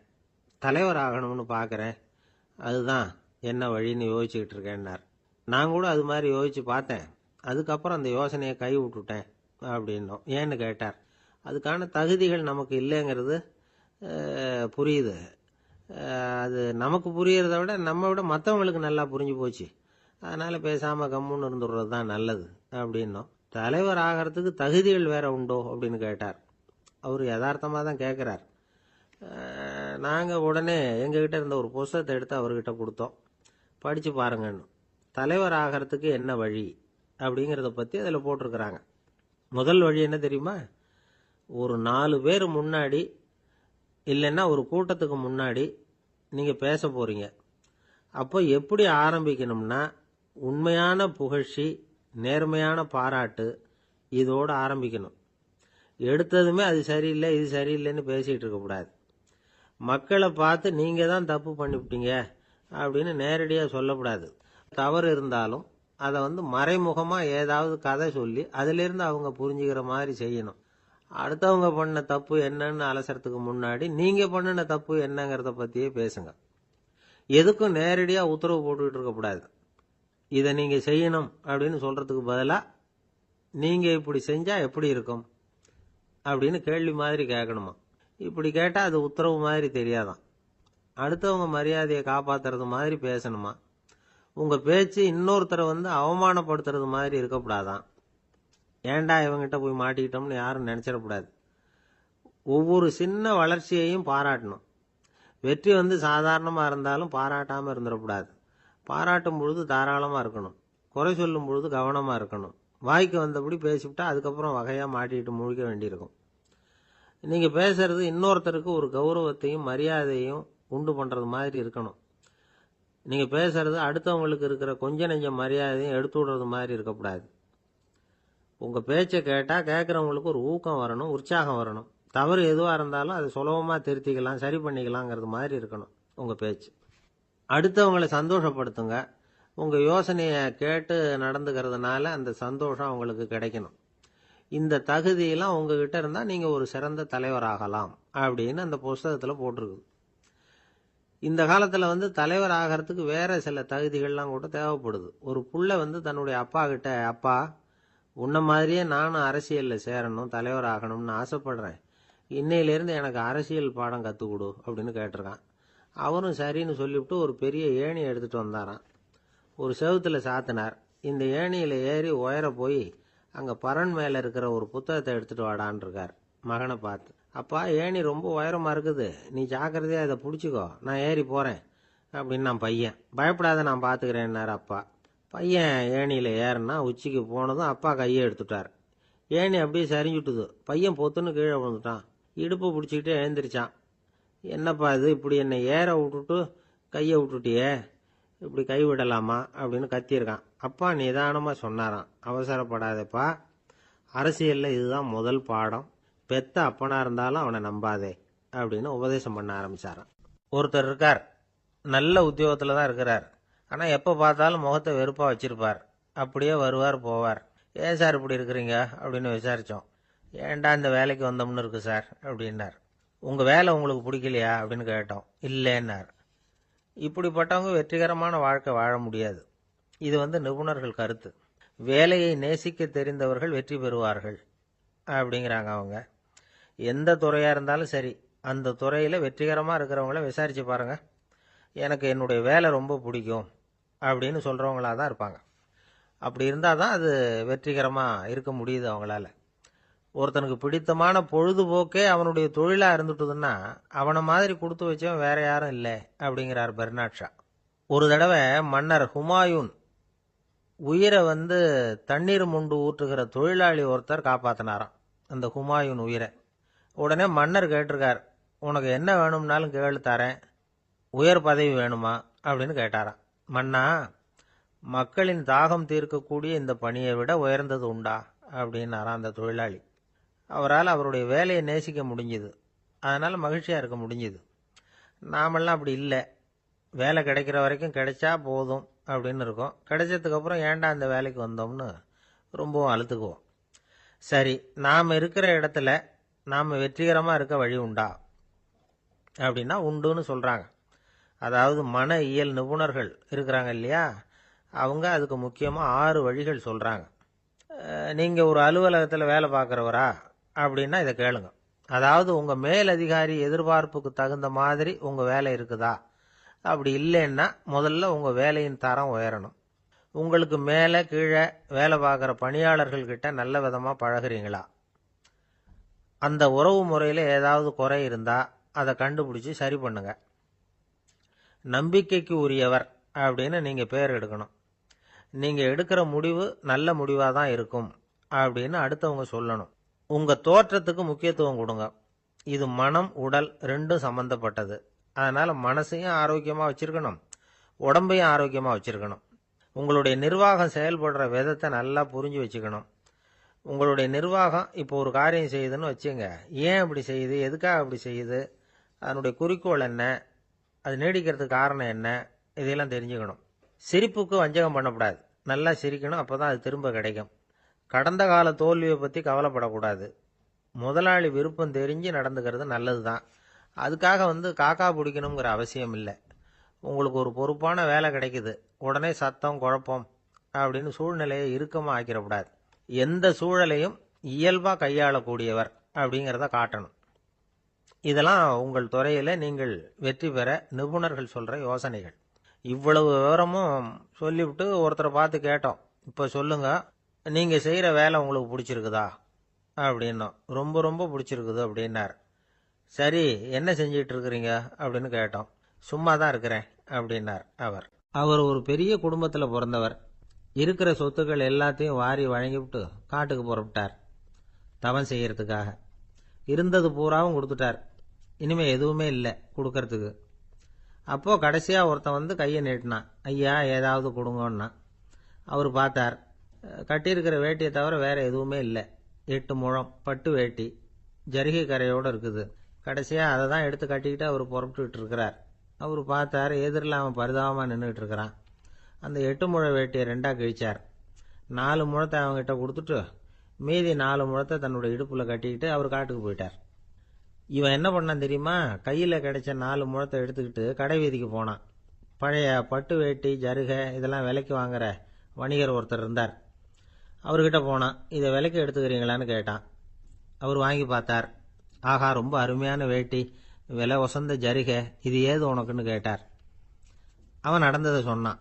தலைவர் ஆகணும்னு பார்க்குறேன், அதுதான் என்ன வழின்னு யோசிச்சுக்கிட்டு இருக்கேன்னார். நான் கூட அது மாதிரி யோசிச்சு பார்த்தேன். அதுக்கப்புறம் அந்த யோசனையை கை விட்டுட்டேன் அப்படின்னோம். ஏன்னு கேட்டார். அதுக்கான தகுதிகள் நமக்கு இல்லைங்கிறது புரியுது. அது நமக்கு புரியறத விட நம்ம விட மற்றவங்களுக்கு நல்லா புரிஞ்சு போச்சு. அதனால பேசாம கம்முன்னு இருந்துடுறது தான் நல்லது அப்படின்னோம். தலைவர் ஆகிறதுக்கு தகுதிகள் வேற உண்டோ அப்படின்னு கேட்டார். அவர் யதார்த்தமாக தான் கேட்குறார். நாங்கள் உடனே எங்ககிட்ட இருந்த ஒரு புஸ்தகத்தை எடுத்து அவர்கிட்ட கொடுத்தோம். படித்து பாருங்கன்னு. தலைவர் ஆகிறதுக்கு என்ன வழி அப்படிங்கிறத பற்றி அதில் போட்டிருக்கிறாங்க. முதல் வழி என்ன தெரியுமா? ஒரு 4 பேர் முன்னாடி இல்லைன்னா ஒரு கூட்டத்துக்கு முன்னாடி நீங்கள் பேச போறீங்க. அப்போ எப்படி ஆரம்பிக்கணும்னா, உண்மையான புகழ்ச்சி, நேர்மையான பாராட்டு, இதோடு ஆரம்பிக்கணும். எடுத்ததுமே அது சரியில்லை இது சரியில்லைன்னு பேசிகிட்டு இருக்கக்கூடாது. மக்களை பார்த்து நீங்கள் தான் தப்பு பண்ணிவிட்டீங்க அப்படின்னு நேரடியாக சொல்லக்கூடாது. தவறு இருந்தாலும் அதை மறைமுகமாக ஏதாவது கதை சொல்லி அதிலிருந்து அவங்க புரிஞ்சுக்கிற மாதிரி செய்யணும். அடுத்தவங்க பண்ண தப்பு என்னன்னு அலசறதுக்கு முன்னாடி நீங்கள் பண்ணின தப்பு என்னங்கிறத பற்றியே பேசுங்க. எதுக்கும் நேரடியாக உத்தரவு போட்டுக்கிட்டு இருக்கக்கூடாது. இதை நீங்கள் செய்யணும் அப்படின்னு சொல்கிறதுக்கு பதிலாக நீங்கள் இப்படி செஞ்சால் எப்படி இருக்கும் அப்படின்னு கேள்வி மாதிரி கேட்கணுமா. இப்படி கேட்டால் அது உத்தரவு மாதிரி தெரியாதான். அடுத்தவங்க மரியாதையை காப்பாற்றுறது மாதிரி பேசணுமா. உங்கள் பேச்சு இன்னொருத்தரை அவமானப்படுத்துறது மாதிரி இருக்கக்கூடாதான். ஏண்டா இவங்கிட்ட போய் மாட்டிக்கிட்டோம்னு யாரும் நினச்சிடக்கூடாது. ஒவ்வொரு சின்ன வளர்ச்சியையும் பாராட்டணும். வெற்றி சாதாரணமாக இருந்தாலும் பாராட்டாமல் இருந்துடக்கூடாது. பாராட்டும் பொழுது தாராளமாக இருக்கணும். குறை சொல்லும் பொழுது கவனமாக இருக்கணும். வாய்க்கு வந்தபடி பேசிவிட்டா அதுக்கப்புறம் வகையாக மாட்டிக்கிட்டு முழிக்க வேண்டியிருக்கும். நீங்கள் பேசுறது இன்னொருத்தருக்கு ஒரு கௌரவத்தையும் மரியாதையும் உண்டு பண்ணுறது மாதிரி இருக்கணும். நீங்கள் பேசுறது அடுத்தவங்களுக்கு இருக்கிற கொஞ்ச நெஞ்ச மரியாதையும் எடுத்து விடுறது மாதிரி இருக்கக்கூடாது. உங்கள் பேச்சை கேட்டால் கேட்குறவங்களுக்கு ஒரு ஊக்கம் வரணும், உற்சாகம் வரணும். தவறு எதுவாக இருந்தாலும் அதை சுலபமாக திருத்திக்கலாம், சரி பண்ணிக்கலாங்கிறது மாதிரி இருக்கணும் உங்கள் பேச்சு. அடுத்தவங்களை சந்தோஷப்படுத்துங்க. உங்கள் யோசனையை கேட்டு நடந்துக்கிறதுனால அந்த சந்தோஷம் அவங்களுக்கு கிடைக்கணும். இந்த தகுதியெல்லாம் உங்ககிட்ட இருந்தால் நீங்கள் ஒரு சிறந்த தலைவராகலாம் அப்படின்னு அந்த புஸ்தகத்தில் போட்டிருக்குது. இந்த காலத்தில் தலைவர் ஆகிறதுக்கு வேற சில தகுதிகள்லாம் கூட தேவைப்படுது. ஒரு புள்ள தன்னுடைய அப்பா கிட்ட, அப்பா உன்ன மாதிரியே நானும் அரசியலில் சேரணும், தலைவர் ஆகணும்னு ஆசைப்படுறேன், இன்னையிலேருந்து எனக்கு அரசியல் பாடம் கற்றுக் கொடு அப்படின்னு கேட்டிருக்கான். அவரும் சரின்னு சொல்லிவிட்டு ஒரு பெரிய ஏணியை எடுத்துகிட்டு வந்தாராம். ஒரு செவுத்தில் சாத்தினார். இந்த ஏணியில் ஏறி உயர போய் அங்கே பரன் மேலே இருக்கிற ஒரு புத்தகத்தை எடுத்துகிட்டு வாடான் இருக்கார் மகனை பார்த்து. அப்பா ஏணி ரொம்ப உயரமாக இருக்குது, நீ ஜாக்கிரதையாக இதை பிடிச்சிக்கோ, நான் ஏறி போகிறேன் அப்படின்னு நான் பையன். பயப்படாத, நான் பார்த்துக்கிறேன்னாரு அப்பா. பையன் ஏணியில் ஏறினா உச்சிக்கு போனதும் அப்பா கையை எடுத்துட்டார். ஏணி அப்படியே சரிஞ்சுட்டுது. பையன் பொத்துன்னு கீழே விழுந்துட்டான். இடுப்பு பிடிச்சிக்கிட்டு எழுந்திரிச்சான். என்னப்பா இது, இப்படி என்னை ஏற விட்டுட்டு கையை விட்டுட்டியே, இப்படி கை விடலாமா அப்படின்னு கத்தியிருக்கான். அப்பா நிதானமாக சொன்னாராம், அவசரப்படாதப்பா, அரசியலில் இதுதான் முதல் பாடம், பெத்த அப்பனா இருந்தாலும் அவனை நம்பாதே அப்படின்னு உபதேசம் பண்ண ஆரம்பிச்சாராம். ஒருத்தர் இருக்கார், நல்ல உத்தியோகத்தில் தான் இருக்கிறார். ஆனால் எப்போ பார்த்தாலும் முகத்தை வெறுப்பாக வச்சிருப்பார். அப்படியே வருவார் போவார். ஏன் சார் இப்படி இருக்கிறீங்க அப்படின்னு விசாரித்தோம். ஏன்டா இந்த வேலைக்கு வந்தோம்னு இருக்கு சார் அப்படின்னார். உங்கள் வேலை உங்களுக்கு பிடிக்கலையா அப்படின்னு கேட்டோம். இல்லைன்னார். இப்படிப்பட்டவங்க வெற்றிகரமான வாழ்க்கை வாழ முடியாது. இது நிபுணர்கள் கருத்து. வேலையை நேசிக்க தெரிந்தவர்கள் வெற்றி பெறுவார்கள் அப்படிங்கிறாங்க அவங்க. எந்த துறையாக இருந்தாலும் சரி, அந்த துறையில் வெற்றிகரமாக இருக்கிறவங்கள விசாரித்து பாருங்கள். எனக்கு என்னுடைய வேலை ரொம்ப பிடிக்கும் அப்படின்னு சொல்கிறவங்களாக தான் இருப்பாங்க. அப்படி இருந்தால் தான் அது வெற்றிகரமாக இருக்க முடியுது அவங்களால. ஒருத்தனுக்கு பிடித்தமான பொழுதுபோக்கே அவனுடைய தொழிலாக இருந்துட்டுதுன்னா அவனை மாதிரி கொடுத்து வச்சவன் வேற யாரும் இல்லை அப்படிங்கிறார் பெர்னாட் ஷா. ஒரு தடவை மன்னர் ஹுமாயூன் உயிரை தண்ணீர் முண்டு ஊற்றுகிற தொழிலாளி ஒருத்தர் காப்பாற்றினாராம் அந்த ஹுமாயூன் உயிரை. உடனே மன்னர் கேட்டிருக்கார், உனக்கு என்ன வேணும்னாலும் கேளு தரேன், உயர் பதவி வேணுமா அப்படின்னு கேட்டாராம். மன்னா, மக்களின் தாகம் தீர்க்கக்கூடிய இந்த பணியை விட உயர்ந்தது உண்டா அப்படின்னாராம் அந்த தொழிலாளி. அவரால் அவருடைய வேலையை நேசிக்க முடிஞ்சுது, அதனால் மகிழ்ச்சியாக இருக்க முடிஞ்சுது. நாமெல்லாம் அப்படி இல்லை. வேலை கிடைக்கிற வரைக்கும் கிடைச்சா போதும் அப்படின்னு இருக்கோம். கிடைச்சதுக்கப்புறம் ஏன்டா அந்த வேலைக்கு வந்தோம்னு ரொம்பவும் அழுத்துக்குவோம். சரி, நாம் இருக்கிற இடத்துல நாம் வெற்றிகரமாக இருக்க வழி உண்டா அப்படின்னா உண்டுன்னு சொல்கிறாங்க. அதாவது மன இயல் நிபுணர்கள் இருக்கிறாங்க இல்லையா, அவங்க அதுக்கு முக்கியமாக 6 வழிகள் சொல்கிறாங்க. நீங்கள் ஒரு அலுவலகத்தில் வேலை பார்க்குறவரா அப்படின்னா இதை கேளுங்க. அதாவது உங்கள் மேலதிகாரி எதிர்பார்ப்புக்கு தகுந்த மாதிரி உங்கள் வேலை இருக்குதா? அப்படி இல்லைன்னா முதல்ல உங்கள் வேலையின் தரம் உயரணும். உங்களுக்கு மேலே கீழே வேலை பார்க்குற பணியாளர்கள்கிட்ட நல்ல விதமாக பழகுறீங்களா? அந்த உறவு முறையில் ஏதாவது குறை இருந்தால் அதை கண்டுபிடிச்சி சரி பண்ணுங்க. நம்பிக்கைக்கு உரியவர் அப்படின்னு நீங்கள் பேர் எடுக்கணும். நீங்கள் எடுக்கிற முடிவு நல்ல முடிவாக தான் இருக்கும் அப்படின்னு அடுத்தவங்க சொல்லணும். உங்கள் தோற்றத்துக்கு முக்கியத்துவம் கொடுங்க. இது மனம் உடல் ரெண்டும் சம்பந்தப்பட்டது. அதனால் மனசையும் ஆரோக்கியமாக வச்சுருக்கணும், உடம்பையும் ஆரோக்கியமாக வச்சுருக்கணும். உங்களுடைய நிர்வாகம் செயல்படுற விதத்தை நல்லா புரிஞ்சு வச்சுக்கணும். உங்களுடைய நிர்வாகம் இப்போ ஒரு காரியம் செய்யுதுன்னு வச்சுங்க, ஏன் அப்படி செய்யுது, எதுக்காக அப்படி செய்யுது, அதனுடைய குறிக்கோள் என்ன, அது நீடிக்கிறதுக்கு காரணம் என்ன, இதையெல்லாம் தெரிஞ்சுக்கணும். சிரிப்புக்கு வஞ்சகம் பண்ணக்கூடாது. நல்லா சிரிக்கணும், அப்போ தான் அது திரும்ப கிடைக்கும். கடந்த கால தோல்வியை பற்றி கவலைப்படக்கூடாது. முதலாளி விருப்பம் தெரிஞ்சு நடந்துக்கிறது நல்லது தான். அதுக்காக காக்கா பிடிக்கணுங்கிற அவசியம் இல்லை. உங்களுக்கு ஒரு பொறுப்பான வேலை கிடைக்குது, உடனே சத்தம் குழப்பம் அப்படின்னு சூழ்நிலையை இறுக்கமாக ஆக்கிடக்கூடாது. எந்த சூழலையும் இயல்பாக கையாளக்கூடியவர் அப்படிங்கிறத காட்டணும். இதெல்லாம் உங்கள் துறையில் நீங்கள் வெற்றி பெற நிபுணர்கள் சொல்கிற யோசனைகள். இவ்வளவு விவரமும் சொல்லிவிட்டு ஒருத்தரை பார்த்து கேட்டோம், இப்போ சொல்லுங்க, நீங்கள் செய்கிற வேலை உங்களுக்கு பிடிச்சிருக்குதா அப்படின்னோம். ரொம்ப ரொம்ப பிடிச்சிருக்குது அப்படின்னார். சரி, என்ன செஞ்சிட்டு இருக்கிறீங்க அப்படின்னு கேட்டோம். சும்மா தான் இருக்கிறேன் அப்படின்னார் அவர். அவர் ஒரு பெரிய குடும்பத்தில் பிறந்தவர். இருக்கிற சொத்துக்கள் எல்லாத்தையும் வாரி வழங்கிவிட்டு காட்டுக்கு புறப்பட்டார் தவம் செய்யறதுக்காக. இருந்தது பூராவும் கொடுத்துட்டார். இனிமே எதுவுமே இல்லை கொடுக்கறதுக்கு. அப்போது கடைசியாக ஒருத்தன் கையை நீட்டினான். ஐயா, ஏதாவது கொடுங்கன்னா. அவர் பார்த்தார். கட்டியிருக்கிற வேட்டியை தவிர வேற எதுவுமே இல்லை. 8 முழம் பட்டு வேட்டி, ஜரிகை கரையோடு இருக்குது. கடைசியாக அதை தான் எடுத்து கட்டிக்கிட்டு அவர் புறப்பட்டுக்கிட்டு இருக்கிறார். அவர் பார்த்தார், எதிரில் அவன் பரிதாபமாக நின்றுட்டு இருக்கிறான். அந்த 8 முழ வேட்டியை 2ஆக கிழிச்சார். 4 முழத்தை அவங்ககிட்ட கொடுத்துட்டு மீதி 4 முழத்தை தன்னுடைய இடுப்பில் கட்டிக்கிட்டு அவர் காட்டுக்கு போயிட்டார். இவன் என்ன பண்ணான் தெரியுமா? கையில் கிடைச்ச 4 முழத்தை எடுத்துக்கிட்டு கடை வீதிக்கு போனான். பழைய பட்டு வேட்டி ஜருகை இதெல்லாம் விலைக்கு வாங்குற வணிகர் ஒருத்தர் இருந்தார். அவர்கிட்ட போனான். இதை விலைக்கு எடுத்துக்கிறீங்களான்னு கேட்டான். அவர் வாங்கி பார்த்தார். ஆகா, ரொம்ப அருமையான வேட்டி, விலை ஒசந்த ஜருகை, இது ஏது உனக்குன்னு கேட்டார். அவன் நடந்ததை சொன்னான்.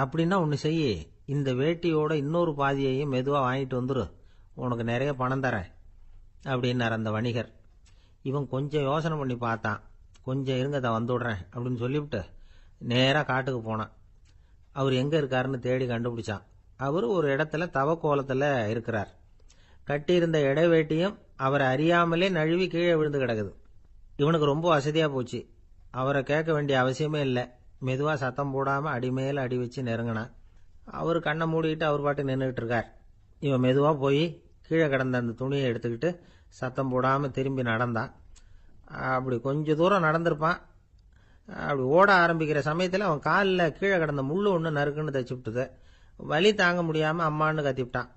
அப்படின்னா ஒன்று செய்ய, இந்த வேட்டியோட இன்னொரு பாதியையும் மெதுவாக வாங்கிட்டு வந்துரு, உனக்கு நிறைய பணம் தரேன் அப்படின்னார் அந்த வணிகர். இவன் கொஞ்சம் யோசனை பண்ணி பார்த்தான். கொஞ்சம் இருங்க தான் வந்துவிடுறேன் அப்படின்னு சொல்லிவிட்டு நேராக காட்டுக்கு போனான். அவர் எங்கே இருக்காருன்னு தேடி கண்டுபிடிச்சான். அவர் ஒரு இடத்துல தவக்கோலத்தில் இருக்கிறார். கட்டியிருந்த இடைவேட்டியும் அவரை அறியாமலே நழுவி கீழே விழுந்து கிடக்குது. இவனுக்கு ரொம்ப வசதியாக போச்சு. அவரை கேட்க வேண்டிய அவசியமே இல்லை. மெதுவாக சத்தம் போடாமல் அடிமேல அடி வச்சு நெருங்கினான். அவர் கண்ணை மூடிக்கிட்டு அவர் பாட்டு நின்றுக்கிட்டு இருக்கார். இவன் மெதுவாக போய் கீழே கிடந்த அந்த துணியை எடுத்துக்கிட்டு சத்தம் போடாமல் திரும்பி நடந்தான். அப்படி கொஞ்சம் தூரம் நடந்திருப்பான். அப்படி ஓட ஆரம்பிக்கிற சமயத்தில் அவன் காலில் கீழே கிடந்த முள்ளு ஒன்று நறுக்குன்னு தச்சு விட்டுது. வலி தாங்க முடியாமல் அம்மான்னு கத்திவிட்டான்.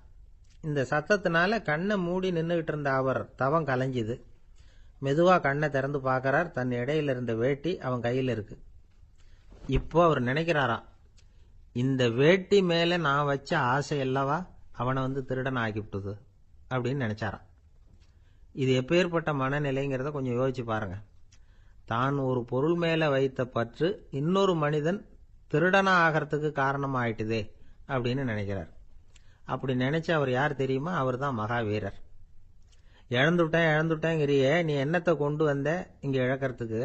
இந்த சத்தத்தினால கண்ணை மூடி நின்றுக்கிட்டு இருந்த அவர் தவம் கலைஞ்சிது. மெதுவாக கண்ணை திறந்து பார்க்கறார். தன் இடையில இருந்த வேட்டி அவன் கையில் இருக்கு. இப்போ அவர் நினைக்கிறாராம், இந்த வேட்டி மேலே நான் வச்ச ஆசை அல்லவா அவனை திருடன் ஆக்கிவிட்டுது அப்படின்னு நினைச்சாராம். இது எப்பேற்பட்ட மனநிலைங்கிறத கொஞ்சம் யோசிச்சு பாருங்க. தான் ஒரு பொருள் மேலே வைத்த பற்று இன்னொரு மனிதன் திருடனா ஆகிறதுக்கு காரணமாயிட்டுதே அப்படின்னு நினைக்கிறார். அப்படி நினைச்ச அவர் யார் தெரியுமா? அவர் தான் மகாவீரர். இழந்துட்டேங்கிறியே, நீ என்னத்தை கொண்டு வந்த இங்கே இழக்கிறதுக்கு?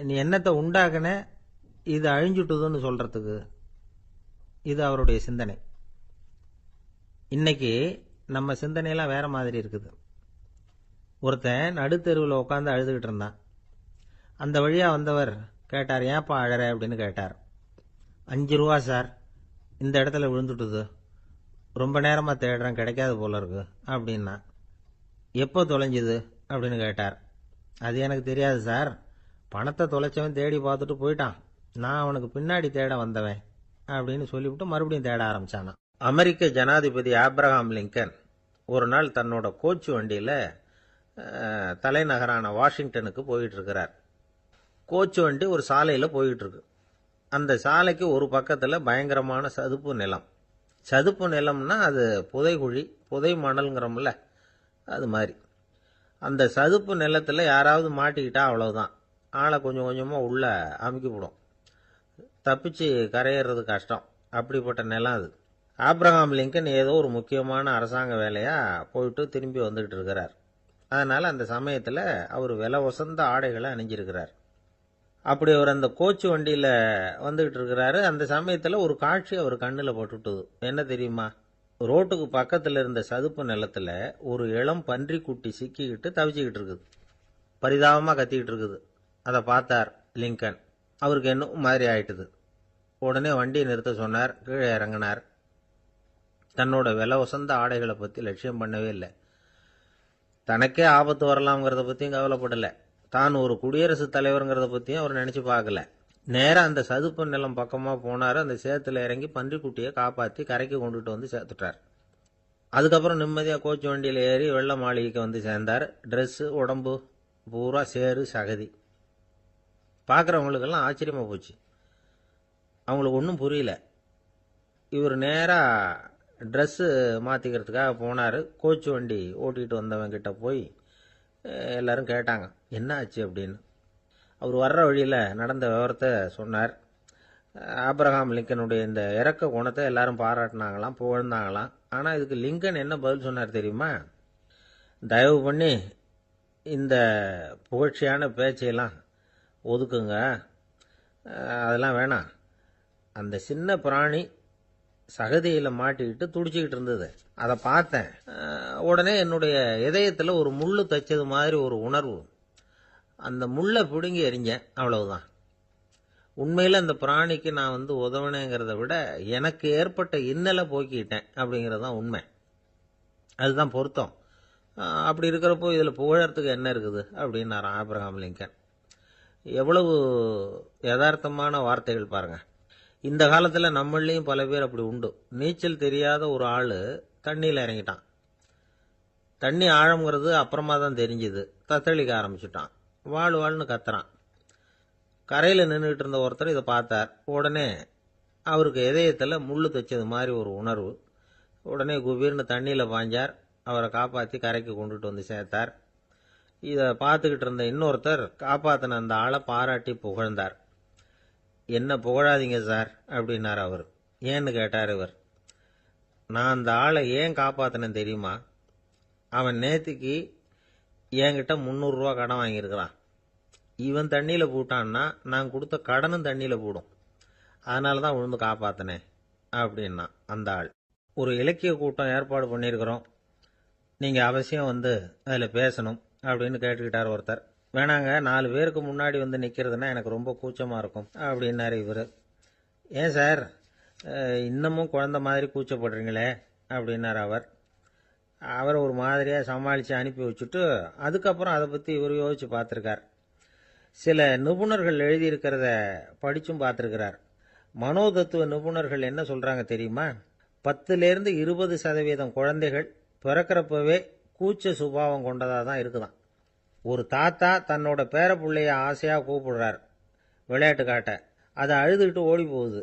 நீ என்னத்தை உண்டாக்குன இது அழிஞ்சுட்டுதுன்னு சொல்றதுக்கு? இது அவருடைய சிந்தனை. இன்னைக்கு நம்ம சிந்தனையெல்லாம் வேற மாதிரி இருக்குது. ஒருத்தன் நடுத்தெருவில் உட்காந்து அழுதுகிட்டு இருந்தான். அந்த வழியா வந்தவர் கேட்டார், ஏன்பா அழற அப்படின்னு கேட்டார். 5 ரூபா சார், இந்த இடத்துல விழுந்துட்டுது, ரொம்ப நேரமா தேடுறேன், கிடைக்காது போல இருக்கு அப்படின்னா. எப்போ தொலைஞ்சுது அப்படின்னு கேட்டார். அது எனக்கு தெரியாது சார், பணத்தை தொலைச்சவன் தேடி பார்த்துட்டு போயிட்டான், நான் அவனுக்கு பின்னாடி தேட வந்தவன் அப்படின்னு சொல்லிவிட்டு மறுபடியும் தேட ஆரம்பிச்சானா. அமெரிக்க ஜனாதிபதி ஆப்ரஹாம் லிங்கன் ஒரு நாள் தன்னோட கோச்சு வண்டியில் தலைநகரான வாஷிங்டனுக்கு போயிட்டு இருக்கிறார். கோச்சு வண்டி ஒரு சாலையில் போயிட்டு இருக்கு. அந்த சாலைக்கு ஒரு பக்கத்தில் பயங்கரமான சதுப்பு நிலம். சதுப்பு நிலம்னா அது புதைகுழி, புதை மணல்ங்கிறோம்ல, அது மாதிரி. அந்த சதுப்பு நிலத்தில் யாராவது மாட்டிக்கிட்டா அவ்வளவுதான், ஆளை கொஞ்சம் கொஞ்சமாக உள்ள அமுக்கிவிடும். தப்பிச்சு கரையேறது கஷ்டம். அப்படிப்பட்ட நிலம் அது. ஆப்ரஹாம் லிங்கன் ஏதோ ஒரு முக்கியமான அரசாங்க வேலையாக போயிட்டு திரும்பி வந்துகிட்டு இருக்கிறார். அதனால் அந்த சமயத்தில் அவர் விலை உசந்த ஆடைகளை அணிஞ்சிருக்கிறார். அப்படி அவர் அந்த கோச்சு வண்டியில் வந்துகிட்டு இருக்கிறாரு. அந்த சமயத்தில் ஒரு காட்சி அவர் கண்ணில் பட்டுட்டுது. என்ன தெரியுமா? ரோட்டுக்கு பக்கத்தில் இருந்த சதுப்பு நிலத்தில் ஒரு இளம் பன்றிக்குட்டி சிக்கிக்கிட்டு தவிச்சிக்கிட்டு இருக்குது. பரிதாபமாக கத்திக்கிட்டு இருக்குது. அதை பார்த்தார் லிங்கன். அவருக்கு என்ன மாதிரி ஆயிட்டுது. உடனே வண்டியை நிறுத்த சொன்னார். கீழே இறங்கினார். தன்னோட விலை உசந்த ஆடைகளை பற்றி லட்சியம் பண்ணவே இல்லை. தனக்கே ஆபத்து வரலாம்ங்கிறத பற்றியும் கவலைப்படலை. தான் ஒரு குடியரசுத் தலைவருங்கிறத பற்றியும் அவர் நினச்சி பார்க்கல. நேராக அந்த சதுப்பு நிலம் பக்கமாக போனார். அந்த சேத்துல இறங்கி பன்றிக்குட்டியை காப்பாற்றி கரைக்கு கொண்டுட்டு வந்து சேர்த்துட்டார். அதுக்கப்புறம் நிம்மதியாக கோச்சு வண்டியில் ஏறி வெள்ள மாளிகைக்கு வந்து சேர்ந்தார். ட்ரெஸ்ஸு, உடம்பு பூரா சேறு சகதி. பார்க்குறவங்களுக்கெல்லாம் ஆச்சரியமாக போச்சு. அவங்களுக்கு ஒன்றும் புரியல. இவர் நேராக ட்ரெஸ்ஸு மாற்றிக்கிறதுக்காக போனார். கோச்சு வண்டி ஓட்டிகிட்டு வந்தவங்கிட்ட போய் எல்லாரும் கேட்டாங்க, என்ன ஆச்சு அப்படின்னு. அவர் வர்ற வழியில் நடந்த விவரத்தை சொன்னார். ஆப்ரஹாம் லிங்கனுடைய இந்த இறக்க குணத்தை எல்லாரும் பாராட்டினாங்களாம், புகழ்ந்தாங்களாம். ஆனால் இதுக்கு லிங்கன் என்ன பதில் சொன்னார் தெரியுமா? தயவு பண்ணி இந்த புகழ்ச்சியான பேச்சையெல்லாம் ஒதுக்குங்க, அதெல்லாம் வேணாம். அந்த சின்ன பிராணி சகதியில் மாட்டிக்கிட்டு துடிச்சிக்கிட்டு இருந்தது, அதை பார்த்தேன். உடனே என்னுடைய இதயத்தில் ஒரு முள்ளு தைச்சது மாதிரி ஒரு உணர்வு. அந்த முள்ளை பிடுங்கி எறிஞ்சேன், அவ்வளவுதான். உண்மையில் அந்த பிராணிக்கு நான் உதவினேங்கிறத விட எனக்கு ஏற்பட்ட இன்னலை போக்கிட்டேன் அப்படிங்கிறது தான் உண்மை. அதுதான் பொருத்தம். அப்படி இருக்கிறப்போ இதில் புகழறதுக்கு என்ன இருக்குது அப்படின்னாராம் ஆப்ரஹாம் லிங்கன். எவ்வளவு யதார்த்தமான வார்த்தைகள் பாருங்க. இந்த காலத்தில் நம்மளையும் பல பேர் அப்படி உண்டு. நீச்சல் தெரியாத ஒரு ஆள் தண்ணியில் இறங்கிட்டான். தண்ணி ஆழம்ங்கிறது அப்புறமா தான் தெரிஞ்சுது. தத்தளிக்க ஆரம்பிச்சுட்டான். வாழ்னு கத்துறான். கரையில் நின்றுட்டு இருந்த ஒருத்தர் இதை பார்த்தார். உடனே அவருக்கு இதயத்தில் முள்ளு தைச்சது மாதிரி ஒரு உணர்வு. உடனே குபீர்னு தண்ணியில் பாஞ்சார். அவரை காப்பாற்றி கரைக்கு கொண்டுட்டு வந்து சேர்த்தார். இதை பார்த்துக்கிட்டு இருந்த இன்னொருத்தர் காப்பாற்றின அந்த ஆளை பாராட்டி புகழ்ந்தார். என்ன புகழாதீங்க சார் அப்படின்னார் அவர். ஏன்னு கேட்டார் இவர். நான் அந்த ஆளை ஏன் காப்பாற்றினேன் தெரியுமா? அவன் நேற்றுக்கு என்கிட்ட 300 ரூபா கடன் வாங்கியிருக்கிறான். இவன் தண்ணியில போட்டான்னா நான் கொடுத்த கடனும் தண்ணியில போடும். அதனால தான் விழுந்து காப்பாத்தினேன் அப்படின்னா அந்த ஆள். ஒரு இலக்கிய கூட்டம் ஏற்பாடு பண்ணியிருக்கிறோம், நீங்க அவசியம் வந்து அதில் பேசணும் அப்படின்னு கேட்டுக்கிட்டார் ஒருத்தர். வேணாங்க, 4 பேருக்கு முன்னாடி வந்து நிற்கிறதுனா எனக்கு ரொம்ப கூச்சமாக இருக்கும் அப்படின்னாரு இவர். ஏன் சார் இன்னமும் குழந்தை மாதிரி கூச்சப்படுறீங்களே அப்படின்னார் அவர். அவரை ஒரு மாதிரியாக சமாளித்து அனுப்பி வச்சுட்டு அதுக்கப்புறம் அதை பற்றி இவர் யோசிச்சு பார்த்துருக்கார். சில நிபுணர்கள் எழுதியிருக்கிறத படித்தும் பார்த்துருக்கிறார். மனோதத்துவ நிபுணர்கள் என்ன சொல்கிறாங்க தெரியுமா? 10லேருந்து 20% குழந்தைகள் பிறக்கிறப்பவே கூச்ச சுபாவம் கொண்டதாக தான் இருக்குதான். ஒரு தாத்தா தன்னோட பேர பிள்ளைய ஆசையாக கூப்பிடுறார் விளையாட்டு காட்ட, அதை அழுதுகிட்டு ஓடி போகுது.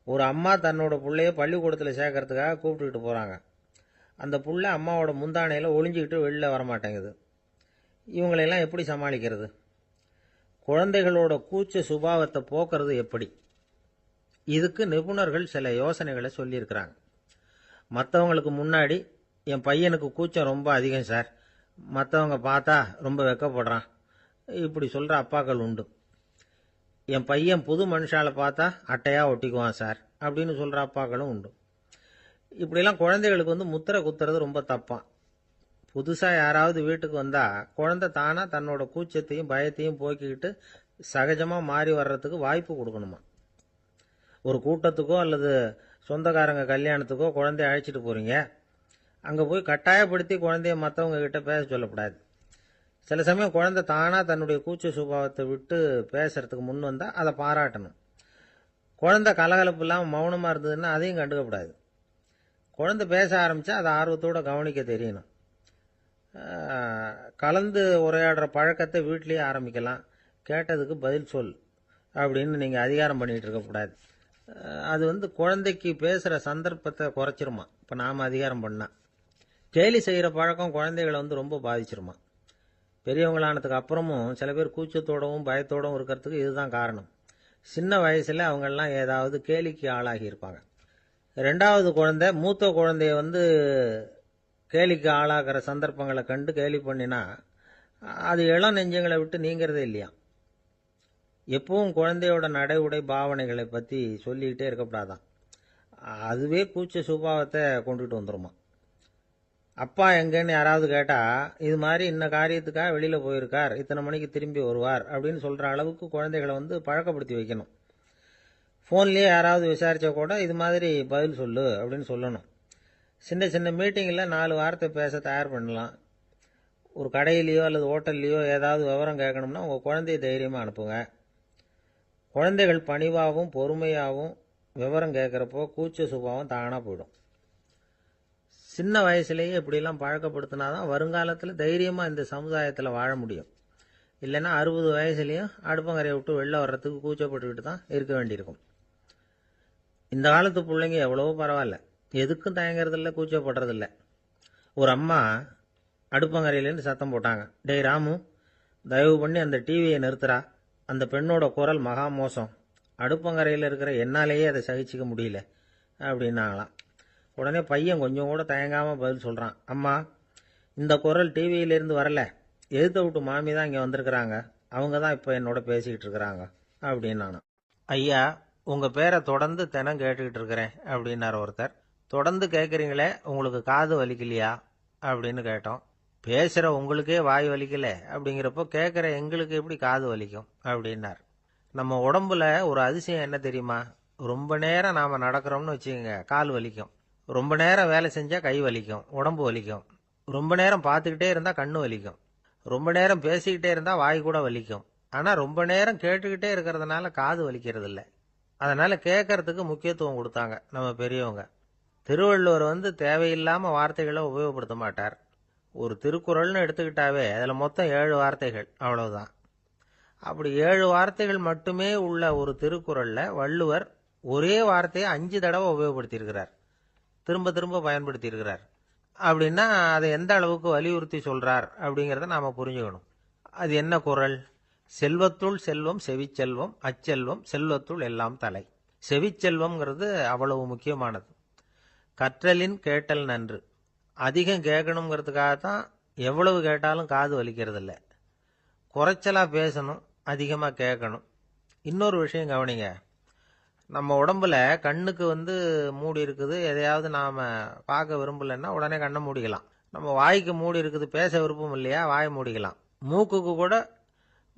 ஒரு அம்மா தன்னோட பிள்ளைய பள்ளிக்கூடத்தில் சேர்க்கறதுக்காக கூப்பிட்டுக்கிட்டு போகிறாங்க. அந்த புள்ள அம்மாவோட முந்தானையில் ஒளிஞ்சிக்கிட்டு வெளில வரமாட்டேங்குது. இவங்களெல்லாம் எப்படி சமாளிக்கிறது? குழந்தைகளோட கூச்ச சுபாவத்தை போக்குறது எப்படி? இதுக்கு நிபுணர்கள் சில யோசனைகளை சொல்லியிருக்கிறாங்க. மற்றவங்களுக்கு முன்னாடி என் பையனுக்கு கூச்சம் ரொம்ப அதிகம் சார், மற்றவங்க பார்த்தா ரொம்ப வெக்கப்படுறான், இப்படி சொல்கிற அப்பாக்கள் உண்டு. என் பையன் புது மனுஷால பார்த்தா அட்டையாக ஒட்டிக்குவான் சார் அப்படின்னு சொல்கிற அப்பாக்களும் உண்டு. இப்படிலாம் குழந்தைகளுக்கு வந்து முத்திரை குத்துறது ரொம்ப தப்பான். புதுசாக யாராவது வீட்டுக்கு வந்தால் குழந்தை தானாக தன்னோட கூச்சத்தையும் பயத்தையும் போக்கிக்கிட்டு சகஜமாக மாறி வர்றதுக்கு வாய்ப்பு கொடுக்கணுமா. ஒரு கூட்டத்துக்கோ அல்லது சொந்தக்காரங்க கல்யாணத்துக்கோ குழந்தைய அழைச்சிட்டு போகிறீங்க, அங்கே போய் கட்டாயப்படுத்தி குழந்தைய மற்றவங்க கிட்ட பேச சொல்லக்கூடாது. சில சமயம் குழந்தை தானாக தன்னுடைய கூச்ச சுபாவத்தை விட்டு பேசுறதுக்கு முன் வந்தால் அதை பாராட்டணும். குழந்தை கலகலப்பு இல்லாமல் மௌனமாக இருந்ததுன்னா அதையும் கண்டுக்கக்கூடாது. குழந்தை பேச ஆரம்பித்தா அதை ஆர்வத்தோடு கவனிக்க தெரியணும். கலந்து உரையாடுற பழக்கத்தை வீட்லேயே ஆரம்பிக்கலாம். கேட்டதுக்கு பதில் சொல் அப்படின்னு நீங்கள் அதிகாரம் பண்ணிகிட்டு இருக்கக்கூடாது. அது வந்து குழந்தைக்கு பேசுகிற சந்தர்ப்பத்தை குறைச்சிருமா. இப்போ நாம் அதிகாரம் பண்ணால் கேலி செய்கிற பழக்கம் குழந்தைகளை வந்து ரொம்ப பாதிச்சிருமா. பெரியவங்களானதுக்கு அப்புறமும் சில பேர் கூச்சத்தோடவும் பயத்தோடவும் இருக்கிறதுக்கு இதுதான் காரணம். சின்ன வயசில் அவங்கெல்லாம் ஏதாவது கேலிக்கு ஆளாகி இருப்பாங்க. 2வது குழந்தை மூத்த குழந்தைய வந்து கேலிக்கு ஆளாகிற சந்தர்ப்பங்களை கண்டு கேலி பண்ணினா அது இளம் நெஞ்சங்களை விட்டு நீங்கிறதே இல்லையா. எப்பவும் குழந்தையோட நடை உடை பாவனைகளை பற்றி சொல்லிக்கிட்டே இருக்கக்கூடாதான். அதுவே கூச்ச சுபாவத்தை கொண்டுட்டு வந்துருமா. அப்பா எங்கன்னு யாராவது கேட்டால் இது மாதிரி இன்ன காரியத்துக்காக வெளியில் போயிருக்கார், இத்தனை மணிக்கு திரும்பி வருவார் அப்படின்னு சொல்கிற அளவுக்கு குழந்தைகளை வந்து பழக்கப்படுத்தி வைக்கணும். ஃபோன்லேயே யாராவது விசாரித்தா கூட இது மாதிரி பதில் சொல்லு அப்படின்னு சொல்லணும். சின்ன சின்ன மீட்டிங்கில் 4 வார்த்தை பேச தயார் பண்ணலாம். ஒரு கடையிலையோ அல்லது ஹோட்டல்லையோ ஏதாவது விவரம் கேட்கணும்னா உங்கள் குழந்தைய தைரியமாக அனுப்புங்க. குழந்தைகள் பணிவாகவும் பொறுமையாகவும் விவரம் கேட்குறப்போ கூச்ச சுபாவம் தானாக போயிடும். சின்ன வயசுலேயே இப்படிலாம் பழக்கப்படுத்தினாதான் வருங்காலத்தில் தைரியமாக இந்த சமுதாயத்தில் வாழ முடியும். இல்லைன்னா 60 வயசுலேயும் அடுப்பங்கரையை விட்டு வெளில வர்றதுக்கு கூச்சப்பட்டுக்கிட்டு தான் இருக்க வேண்டியிருக்கும். இந்த காலத்து பிள்ளைங்க எவ்வளவோ பரவாயில்ல, எதுக்கும் தயங்குறதில்ல, கூச்சப்படுறதில்ல. ஒரு அம்மா அடுப்பங்கரையிலேருந்து சத்தம் போட்டாங்க, டேய் ராமு, தயவு பண்ணி அந்த டிவியை நிறுத்துறா, அந்த பெண்ணோட குரல் மகா மோசம், அடுப்பங்கரையில் இருக்கிற என்னாலேயே அதை சகிச்சிக்க முடியல அப்படின்னாங்களாம். உடனே பையன் கொஞ்சம் கூட தயங்காமல் பதில் சொல்கிறான், அம்மா இந்த குரல் டிவியிலேருந்து வரல, எதிர்த்த விட்டு மாமி தான் இங்கே வந்திருக்கிறாங்க, அவங்க தான் இப்போ என்னோட பேசிக்கிட்டு இருக்கிறாங்க அப்படின்னானா. ஐயா, உங்கள் பேரை தொடர்ந்து தினம் கேட்டுக்கிட்டு இருக்கிறேன் அப்படின்னார் ஒருத்தர். தொடர்ந்து கேட்குறீங்களே, உங்களுக்கு காது வலிக்கலையா அப்படின்னு கேட்டோம். பேசுகிற உங்களுக்கே வாய் வலிக்கல அப்படிங்கிறப்போ கேட்குற எங்களுக்கு எப்படி காது வலிக்கும் அப்படின்னார். நம்ம உடம்புல ஒரு அதிசயம் என்ன தெரியுமா? ரொம்ப நேரம் நாம் நடக்கிறோம்னு வச்சுக்கோங்க, கால் வலிக்கும். ரொம்ப நேரம் வேலை செஞ்சால் கை வலிக்கும், உடம்பு வலிக்கும். ரொம்ப நேரம் பார்த்துக்கிட்டே இருந்தால் கண்ணு வலிக்கும். ரொம்ப நேரம் பேசிக்கிட்டே இருந்தால் வாய் கூட வலிக்கும். ஆனால் ரொம்ப நேரம் கேட்டுக்கிட்டே இருக்கிறதுனால காது வலிக்கிறது இல்லை. அதனால் கேட்கறதுக்கு முக்கியத்துவம் கொடுத்தாங்க நம்ம பெரியவங்க. திருவள்ளுவர் வந்து தேவையில்லாமல் வார்த்தைகளை உபயோகப்படுத்த மாட்டார். ஒரு திருக்குறள்னு எடுத்துக்கிட்டாவே அதில் மொத்தம் 7 வார்த்தைகள், அவ்வளவுதான். அப்படி 7 வார்த்தைகள் மட்டுமே உள்ள ஒரு திருக்குறளில் வள்ளுவர் ஒரே வார்த்தையை 5 தடவை உபயோகப்படுத்தியிருக்கிறார், திரும்ப திரும்ப பயன்படுத்தியிருக்கிறார். அப்படின்னா அதை எந்த அளவுக்கு வலியுறுத்தி சொல்கிறார் அப்படிங்கிறத நாம் புரிஞ்சுக்கணும். அது என்ன குறள்? செல்வத்துள் செல்வம் செவிச்செல்வம், அச்செல்வம் செல்வத்துள் எல்லாம் தலை. செவிச்செல்வம்ங்கிறது அவ்வளவு முக்கியமானது. கற்றலின் கேட்டல் நன்று. அதிகம் கேட்கணுங்கிறதுக்காகத்தான் எவ்வளவு கேட்டாலும் காது வலிக்கிறது இல்லை. குறைச்சலாக பேசணும், அதிகமாக கேட்கணும். இன்னொரு விஷயம் கவனிங்க. நம்ம உடம்புல கண்ணுக்கு மூடி இருக்குது, எதையாவது நாம் பார்க்க விரும்பலைன்னா உடனே கண்ணை மூடிக்கலாம். நம்ம வாய்க்கு மூடி இருக்குது, பேச விருப்பம் இல்லையா, வாயை மூடிக்கலாம். மூக்குக்கு கூட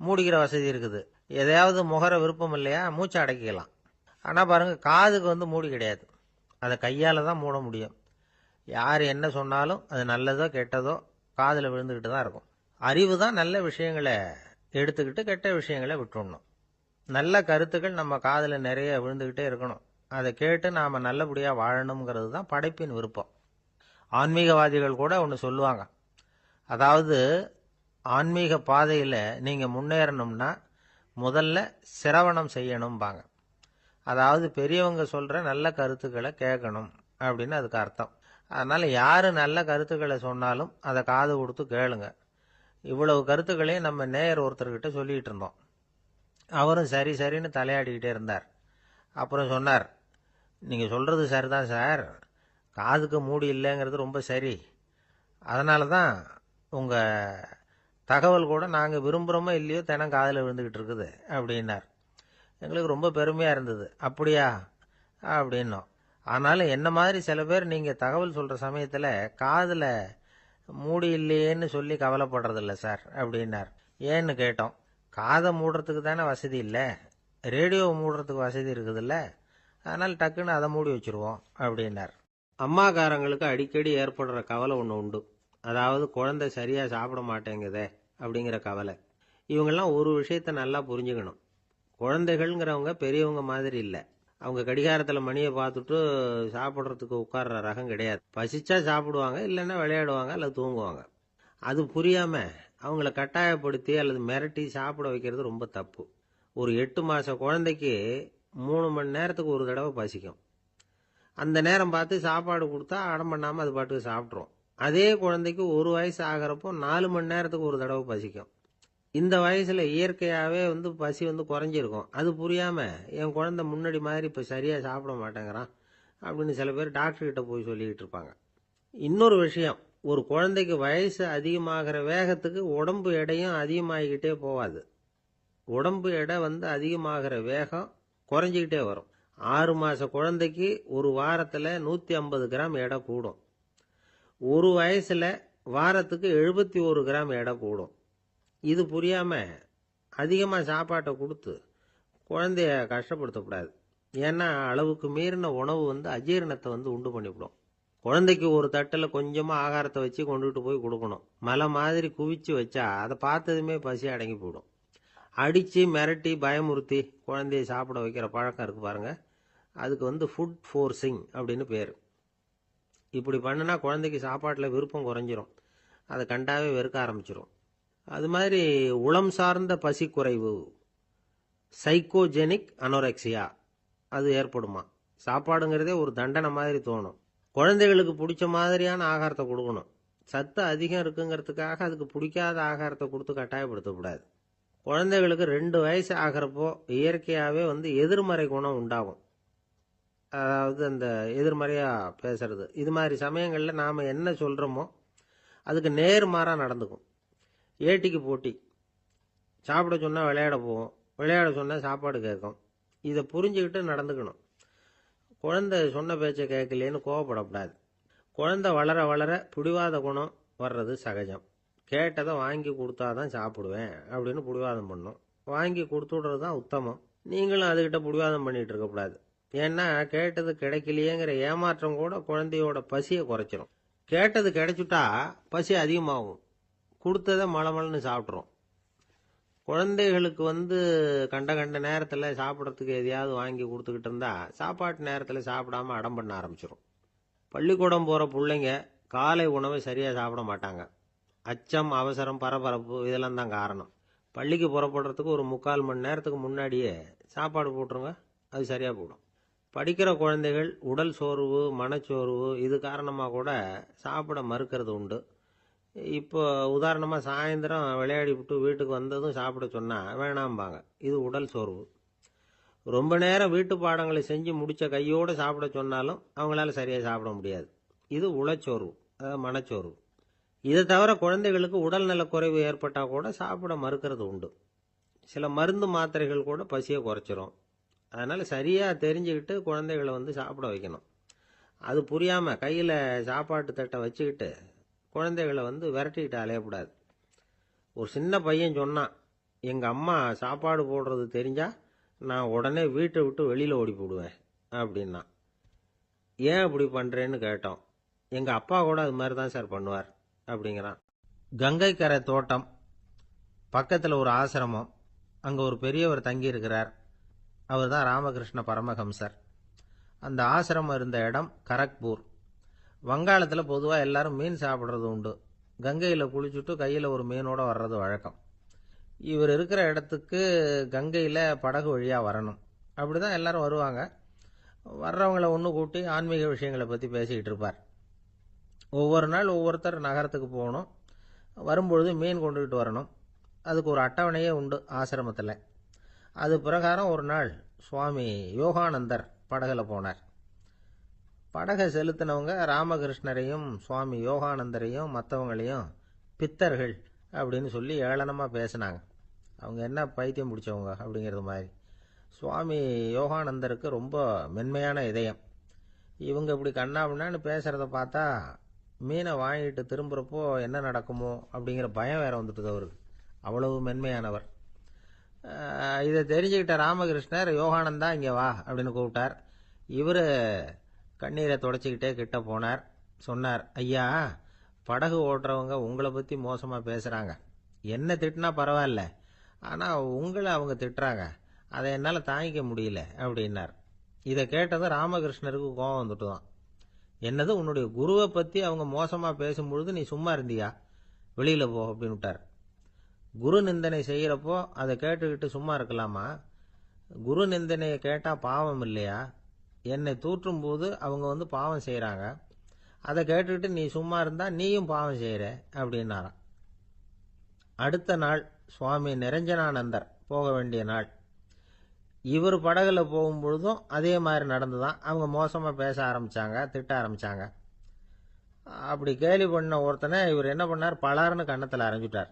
மூடிக்கிற வசதி இருக்குது, எதையாவது முகர விருப்பம் இல்லையா, மூச்சை அடக்கிக்கலாம். ஆனால் பாருங்க, காதுக்கு மூடி கிடையாது, அதை கையால் தான் மூட முடியும். யார் என்ன சொன்னாலும் அது நல்லதோ கெட்டதோ காதில் விழுந்துக்கிட்டு தான் இருக்கும். அறிவு தான் நல்ல விஷயங்களை எடுத்துக்கிட்டு கெட்ட விஷயங்களை விட்டுடணும். நல்ல கருத்துக்கள் நம்ம காதில் நிறைய விழுந்துக்கிட்டே இருக்கணும். அதை கேட்டு நாம் நல்லபடியாக வாழணுங்கிறது தான் படைப்பின் விருப்பம். ஆன்மீகவாதிகள் கூட ஒன்று சொல்லுவாங்க. அதாவது, ஆன்மீக பாதையில் நீங்கள் முன்னேறணும்னா முதல்ல சிரவணம் செய்யணும்பாங்க. அதாவது பெரியவங்க சொல்கிற நல்ல கருத்துக்களை கேட்கணும் அப்படின்னு அதுக்கு அர்த்தம். அதனால் யார் நல்ல கருத்துக்களை சொன்னாலும் அதை காது கொடுத்து கேளுங்க. இவ்வளவு கருத்துக்களையும் நம்ம நேயர் ஒருத்தர்கிட்ட சொல்லிகிட்டு இருந்தோம். அவரும் சரி சரின்னு தலையாடிக்கிட்டே இருந்தார். அப்புறம் சொன்னார், நீங்கள் சொல்கிறது சரிதான் சார், காதுக்கு மூடி இல்லைங்கிறது ரொம்ப சரி. அதனால தான் உங்கள் தகவல் கூட நாங்கள் விரும்புகிறோமோ இல்லையோ தினம் காதில் விழுந்துக்கிட்டு இருக்குது அப்படின்னார். எங்களுக்கு ரொம்ப பெருமையாக இருந்தது. அப்படியா அப்படின்னோம். ஆனாலும் என்ன மாதிரி சில பேர் நீங்கள் தகவல் சொல்கிற சமயத்தில் காதில் மூடி இல்லையேன்னு சொல்லி கவலைப்படுறதில்ல சார் அப்படின்னார். ஏன்னு கேட்டோம். காதை மூடுறதுக்கு தானே வசதி இல்லை, ரேடியோவை மூடுறதுக்கு வசதி இருக்குதுல்ல, அதனால் டக்குன்னு அதை மூடி வச்சுருவோம் அப்படின்னார். அம்மாக்காரங்களுக்கு அடிக்கடி ஏற்படுற கவலை ஒன்று உண்டு. அதாவது, குழந்தை சரியாக சாப்பிட மாட்டேங்குதே அப்படிங்கிற கவலை. இவங்கெல்லாம் ஒரு விஷயத்தை நல்லா புரிஞ்சுக்கணும். குழந்தைகள்ங்கிறவங்க பெரியவங்க மாதிரி இல்லை. அவங்க கடிகாரத்தில் மணியை பார்த்துட்டு சாப்பிட்றதுக்கு உட்கார்ற ரகம் கிடையாது. பசிச்சா சாப்பிடுவாங்க, இல்லைன்னா விளையாடுவாங்க அல்லது தூங்குவாங்க. அது புரியாமல் அவங்கள கட்டாயப்படுத்தி அல்லது மிரட்டி சாப்பிட வைக்கிறது ரொம்ப தப்பு. ஒரு 8 மாத குழந்தைக்கு 3 மணி நேரத்துக்கு ஒரு தடவை பசிக்கும். அந்த நேரம் பார்த்து சாப்பாடு கொடுத்தா அடம் பண்ணாமல் அது பாட்டுக்கு சாப்பிட்றோம். அதே குழந்தைக்கு 1 வயசு ஆகிறப்போ 4 மணி நேரத்துக்கு ஒரு தடவை பசிக்கும். இந்த வயசில் இயற்கையாகவே பசி குறைஞ்சிருக்கும். அது புரியாமல் என் குழந்தை முன்னாடி மாதிரி இப்போ சரியாக சாப்பிட மாட்டேங்கிறான் அப்படின்னு சில பேர் டாக்டர்கிட்ட போய் சொல்லிக்கிட்டு இருப்பாங்க. இன்னொரு விஷயம், ஒரு குழந்தைக்கு வயசு அதிகமாகிற வேகத்துக்கு உடம்பு எடையும் அதிகமாகிக்கிட்டே போகாது. உடம்பு எடை அதிகமாகிற வேகம் குறைஞ்சிக்கிட்டே வரும். 6 மாத குழந்தைக்கு ஒரு வாரத்தில் 150 கிராம் எடை கூடும். ஒரு வயசில் வாரத்துக்கு 71 கிராம் எடை கூடும். இது புரியாமல் அதிகமாக சாப்பாட்டை கொடுத்து குழந்தைய கஷ்டப்படுத்தக்கூடாது. ஏன்னா அளவுக்கு மீறின உணவு அஜீரணத்தை உண்டு பண்ணிவிடும். குழந்தைக்கு ஒரு தட்டில் கொஞ்சமாக ஆகாரத்தை வச்சு கொண்டுகிட்டு போய் கொடுக்கணும். மலை மாதிரி குவிச்சு வச்சா அதை பார்த்ததுமே பசி அடங்கி போயிடும். அடித்து மிரட்டி பயமுறுத்தி குழந்தைய சாப்பிட வைக்கிற பழக்கம் இருக்குது பாருங்கள், அதுக்கு ஃபுட் ஃபோர்ஸிங் அப்படின்னு பேர். இப்படி பண்ணுனா குழந்தைக்கு சாப்பாட்டில் விருப்பம் குறைஞ்சிரும், அதை கண்டாவே வெறுக்க ஆரம்பிச்சிடும். அது மாதிரி உளம் சார்ந்த பசி குறைவு, சைக்கோஜெனிக் அனோரெக்சியா, அது ஏற்படுமா. சாப்பாடுங்கிறதே ஒரு தண்டனை மாதிரி தோணும். குழந்தைகளுக்கு பிடிச்ச மாதிரியான ஆகாரத்தை கொடுக்கணும். சத்து அதிகம் இருக்குங்கிறதுக்காக அதுக்கு பிடிக்காத ஆகாரத்தை கொடுத்து கட்டாயப்படுத்தக்கூடாது. குழந்தைகளுக்கு 2 வயசு ஆகிறப்போ இயற்கையாகவே எதிர்மறை குணம் உண்டாகும். அதாவது அந்த எதிர்மறையாக பேசுறது. இது மாதிரி சமயங்களில் நாம் என்ன சொல்கிறோமோ அதுக்கு நேர்மாறாக நடந்துக்கும். ஏட்டிக்கு போட்டி. சாப்பிட சொன்னால் விளையாட போவோம், விளையாட சொன்னால் சாப்பாடு கேட்கும். இதை புரிஞ்சுக்கிட்டு நடந்துக்கணும். குழந்தை சொன்ன பேச்சை கேட்கலேன்னு கோவப்படக்கூடாது. குழந்தை வளர வளர பிடிவாத குணம் வர்றது சகஜம். கேட்டதை வாங்கி கொடுத்தாதான் சாப்பிடுவேன் அப்படின்னு பிடிவாதம் பண்ணும். வாங்கி கொடுத்துடுறது தான் உத்தமம். நீங்களும் அதுக்கிட்ட பிடிவாதம் பண்ணிகிட்டு இருக்கக்கூடாது. ஏன்னா கேட்டது கிடைக்கலையேங்கிற ஏமாற்றம் கூட குழந்தையோட பசியை குறைச்சிரும். கேட்டது கிடைச்சுட்டா பசி அதிகமாகும், கொடுத்ததை மலமலன்னு சாப்பிட்றோம். குழந்தைகளுக்கு கண்ட கண்ட நேரத்தில் சாப்பிட்றதுக்கு எதையாவது வாங்கி கொடுத்துக்கிட்டு இருந்தால் சாப்பாட்டு நேரத்தில் சாப்பிடாம அடம் பண்ண ஆரம்பிச்சிடும். பள்ளிக்கூடம் போகிற பிள்ளைங்க காலை உணவை சரியாக சாப்பிட மாட்டாங்க. அச்சம், அவசரம், பரபரப்பு இதெல்லாம் தான் காரணம். பள்ளிக்கு புறப்படுறதுக்கு ஒரு 3/4 மணி நேரத்துக்கு முன்னாடியே சாப்பாடு போட்டுருங்க, அது சரியாக போடும். படிக்கிற குழந்தைகள் உடல் சோர்வு, மனச்சோர்வு இது காரணமாக கூட சாப்பிட மறுக்கிறது உண்டு. இப்போ உதாரணமாக சாயந்தரம் விளையாடி விட்டு வீட்டுக்கு வந்ததும் சாப்பிட சொன்னால் வேணாம்பாங்க. இது உடல் சோர்வு. ரொம்ப நேரம் வீட்டு பாடங்களை செஞ்சு முடித்த கையோடு சாப்பிட சொன்னாலும் அவங்களால சரியாக சாப்பிட முடியாது. இது உளச்சோர்வு, அதாவது மனச்சோர்வு. இதை தவிர குழந்தைகளுக்கு உடல் நலக்குறைவு ஏற்பட்டால் கூட சாப்பிட மறுக்கிறது உண்டு. சில மருந்து மாத்திரைகள் கூட பசியை குறைச்சிரும். அதனால் சரியாக தெரிஞ்சுக்கிட்டு குழந்தைகளை சாப்பிட வைக்கணும். அது புரியாமல் கையில் சாப்பாட்டு தட்டை வச்சுக்கிட்டு குழந்தைகளை விரட்டிக்கிட்டு அலையக்கூடாது. ஒரு சின்ன பையன் சொன்னான், எங்கள் அம்மா சாப்பாடு போடுறது தெரிஞ்சா நான் உடனே வீட்டை விட்டு வெளியில் ஓடி போடுவேன் அப்படின்னா. ஏன் அப்படி பண்ணுறேன்னு கேட்டோம். எங்கள் அப்பா கூட அது மாதிரி தான் சார் பண்ணுவார் அப்படிங்கிறான். கங்கை கரை தோட்டம் பக்கத்தில் ஒரு ஆசிரமம், அங்கே ஒரு பெரியவர் தங்கியிருக்கிறார். அவர் தான் ராமகிருஷ்ண பரமஹம்சர். அந்த ஆசிரமம் இருந்த இடம் கரக்பூர். வங்காளத்தில் பொதுவாக எல்லாரும் மீன் சாப்பிட்றது உண்டு. கங்கையில் குளிச்சுட்டு கையில் ஒரு மீனோட வர்றது வழக்கம். இவர் இருக்கிற இடத்துக்கு கங்கையில் படகு வழியாக வரணும். அப்படி தான் எல்லாரும் வருவாங்க. வர்றவங்கள ஒன்று கூட்டி ஆன்மீக விஷயங்களை பற்றி பேசிக்கிட்டு இருப்பார். ஒவ்வொரு நாள் ஒவ்வொருத்தர் நகரத்துக்கு போகணும். வரும்பொழுது மீன் கொண்டுகிட்டு வரணும். அதுக்கு ஒரு அட்டவணையே உண்டு ஆசிரமத்தில். அது பிரகாரம் ஒரு நாள் சுவாமி யோகானந்தர் படகுல போனார். படகை செலுத்தினவங்க ராமகிருஷ்ணரையும் சுவாமி யோகானந்தரையும் மற்றவங்களையும் பித்தர்கள் அப்படின்னு சொல்லி ஏளனமாக பேசினாங்க. அவங்க என்ன பைத்தியம் பிடிச்சவங்க அப்படிங்கிறது மாதிரி. சுவாமி யோகானந்தருக்கு ரொம்ப மென்மையான இதயம். இவங்க இப்படி கண்ணாபின்னான்னு பேசுகிறத பார்த்தா மீனை வாங்கிட்டு திரும்புகிறப்போ என்ன நடக்குமோ அப்படிங்கிற பயம் வேற வந்துட்டுது அவருக்கு. அவ்வளவு மென்மையானவர். இதை தெரிஞ்சுக்கிட்ட ராமகிருஷ்ணர், யோகானந்தா இங்கே வா அப்படின்னு கூப்பிட்டார். இவர் கண்ணீரை தொடச்சிக்கிட்டே கிட்ட போனார். சொன்னார், ஐயா, படகு ஓட்டுறவங்க உங்களை பற்றி மோசமாக பேசுகிறாங்க. என்ன திட்டினா பரவாயில்ல, ஆனால் உங்களை அவங்க திட்டுறாங்க. அதை என்னால் தாங்கிக்க முடியல அப்படின்னார். இதை கேட்டதும் ராமகிருஷ்ணருக்கு கோபம் வந்துட்டு தான். என்னது, உன்னுடைய குருவை பற்றி அவங்க மோசமாக பேசும்பொழுது நீ சும்மா இருந்தியா? வெளியில் போ அப்படின்னு விட்டார். குரு நிந்தனை செய்கிறப்போ அதை கேட்டுக்கிட்டு சும்மா இருக்கலாமா? குரு நிந்தனையை கேட்டால் பாவம் இல்லையா? என்னை தூற்றும் போது அவங்க பாவம் செய்கிறாங்க. அதை கேட்டுக்கிட்டு நீ சும்மா இருந்தால் நீயும் பாவம் செய்கிற அப்படின்னாராம். அடுத்த நாள் சுவாமி நிரஞ்சனானந்தர் போக வேண்டிய நாள். இவர் படகுல போகும்பொழுதும் அதே மாதிரி நடந்துதான். அவங்க மோசமாக பேச ஆரம்பித்தாங்க, திட்ட ஆரம்பித்தாங்க. அப்படி கேலி பண்ண ஒருத்தனை இவர் என்ன பண்ணார், பலார்னு கன்னத்தில் அரைஞ்சிட்டார்.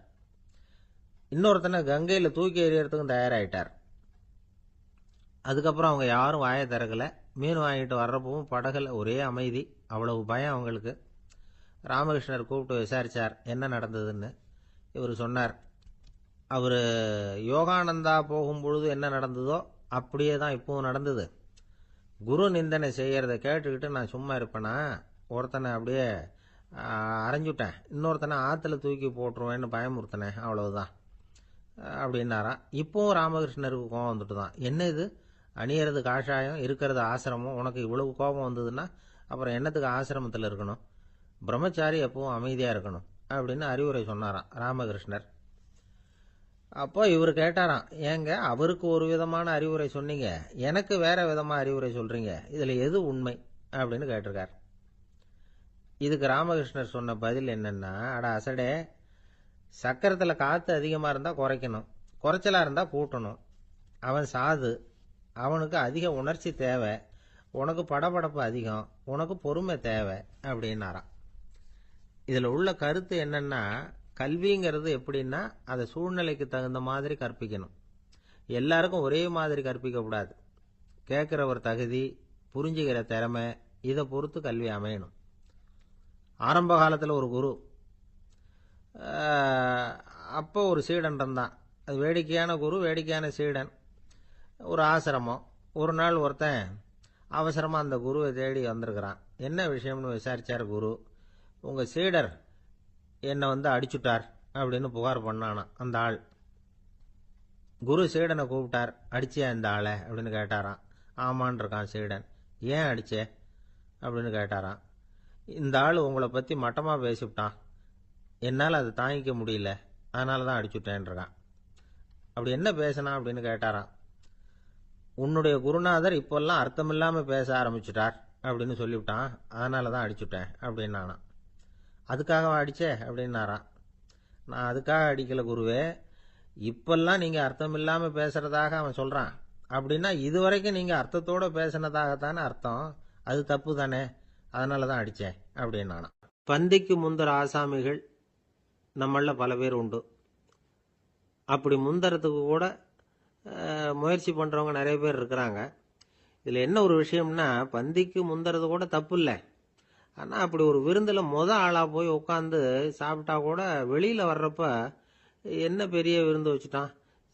இன்னொருத்தனை கங்கையில் தூக்கி எறியறதுக்கும் தயாராகிட்டார். அதுக்கப்புறம் அவங்க யாரும் வாயை திறக்கலை. மீன் வாங்கிட்டு வர்றப்பவும் படகுல ஒரே அமைதி. அவ்வளவு பயம் அவங்களுக்கு. ராமகிருஷ்ணர் கூப்பிட்டு விசாரித்தார் என்ன நடந்ததுன்னு. இவர் சொன்னார், அவர் யோகானந்தா போகும்பொழுது என்ன நடந்ததோ அப்படியே தான் இப்பவும் நடந்தது. குரு நிந்தனை செய்கிறத கேட்டுக்கிட்டு நான் சும்மா இருப்பேனா? ஒருத்தனை அப்படியே அரைஞ்சுட்டேன், இன்னொருத்தனை ஆற்றுல தூக்கி போட்டுருவேன்னு பயமுறுத்தினேன், அவ்வளவுதான் அப்படின்னாராம். இப்போவும் ராமகிருஷ்ணருக்கு கோபம் வந்துட்டு தான். என்ன இது, அணியறது காஷாயம், இருக்கிறது ஆசிரமம், உனக்கு இவ்வளவு கோபம் வந்ததுன்னா அப்புறம் என்னத்துக்கு ஆசிரமத்தில் இருக்கணும்? பிரம்மச்சாரி எப்பவும் அமைதியாக இருக்கணும் அப்படின்னு அறிவுரை சொன்னாராம் ராமகிருஷ்ணர். அப்போ இவர் கேட்டாராம், ஏங்க அவருக்கு ஒரு விதமான அறிவுரை சொன்னீங்க, எனக்கு வேற விதமாக அறிவுரை சொல்கிறீங்க, இதில் எது உண்மை அப்படின்னு கேட்டிருக்கார். இதுக்கு ராமகிருஷ்ணர் சொன்ன பதில் என்னன்னா, அட அசடே, சக்கரத்தில் காற்று அதிகமாக இருந்தால் குறைக்கணும், குறைச்சலாக இருந்தால் கூட்டணும். அவன் சாது, அவனுக்கு அதிக உணர்ச்சி தேவை, உனக்கு படபடப்பு அதிகம், உனக்கு பொறுமை தேவை அப்படின்னாராம். இதில் உள்ள கருத்து என்னன்னா, கல்விங்கிறது எப்படின்னா அதை சூழ்நிலைக்கு தகுந்த மாதிரி கற்பிக்கணும். எல்லாருக்கும் ஒரே மாதிரி கற்பிக்கக்கூடாது. கேட்குறவர் தகுதி, புரிஞ்சுக்கிற திறமை, இதை பொறுத்து கல்வி அமையணும். ஆரம்ப காலத்தில் ஒரு குரு, அப்போ ஒரு சீடன் இருந்தான். அது வேடிக்கையான குரு, வேடிக்கையான சீடன். ஒரு ஆசிரமம். ஒரு நாள் ஒருத்தன் அவசரமாக அந்த குருவை தேடி வந்திருக்கிறான். என்ன விஷயம்னு விசாரித்தார் குரு. உங்கள் சீடர் என்னை அடிச்சுட்டார் அப்படின்னு புகார் பண்ணானான் அந்த ஆள். குரு சீடனை கூப்பிட்டார். அடிச்சியா இந்த ஆளை அப்படின்னு கேட்டாராம். ஆமான் இருக்கான் சீடன். ஏன் அடிச்சே அப்படின்னு கேட்டாராம். இந்த ஆள் உங்களை பற்றி மட்டமாக பேசிவிட்டான், என்னால் அதை தாங்கிக்க முடியல, அதனால தான் அடிச்சுட்டேன்ருக்கான். அப்படி என்ன பேசினான் அப்படின்னு கேட்டாராம். உன்னுடைய குருநாதர் இப்போல்லாம் அர்த்தமில்லாமல் பேச ஆரம்பிச்சுட்டார் அப்படின்னு சொல்லிவிட்டான், அதனால தான் அடிச்சுட்டேன் அப்படின்னானான். அதுக்காக அடிச்சே அப்படின்னாரான். நான் அதுக்காக அடிக்கலை குருவே, இப்பெல்லாம் நீங்கள் அர்த்தம் இல்லாமல் பேசுகிறதாக அவன் சொல்கிறான், அப்படின்னா இதுவரைக்கும் நீங்கள் அர்த்தத்தோடு பேசினதாகத்தானே அர்த்தம், அது தப்பு தானே, அதனால தான் அடித்தேன் அப்படின்னானான். பந்திக்கு முந்தர ஆசாமிகள் நம்மள பல பேர் உண்டு. அப்படி முந்தறதுக்கு கூட முயற்சி பண்ணுறவங்க நிறைய பேர் இருக்கிறாங்க. இதில் என்ன ஒரு விஷயம்னா, பந்திக்கு முந்துறது கூட தப்பு இல்லை. ஆனால் அப்படி ஒரு விருந்தில் ஆளாக போய் உட்காந்து சாப்பிட்டா கூட வெளியில் வர்றப்ப என்ன பெரிய விருந்து வச்சுட்டான்,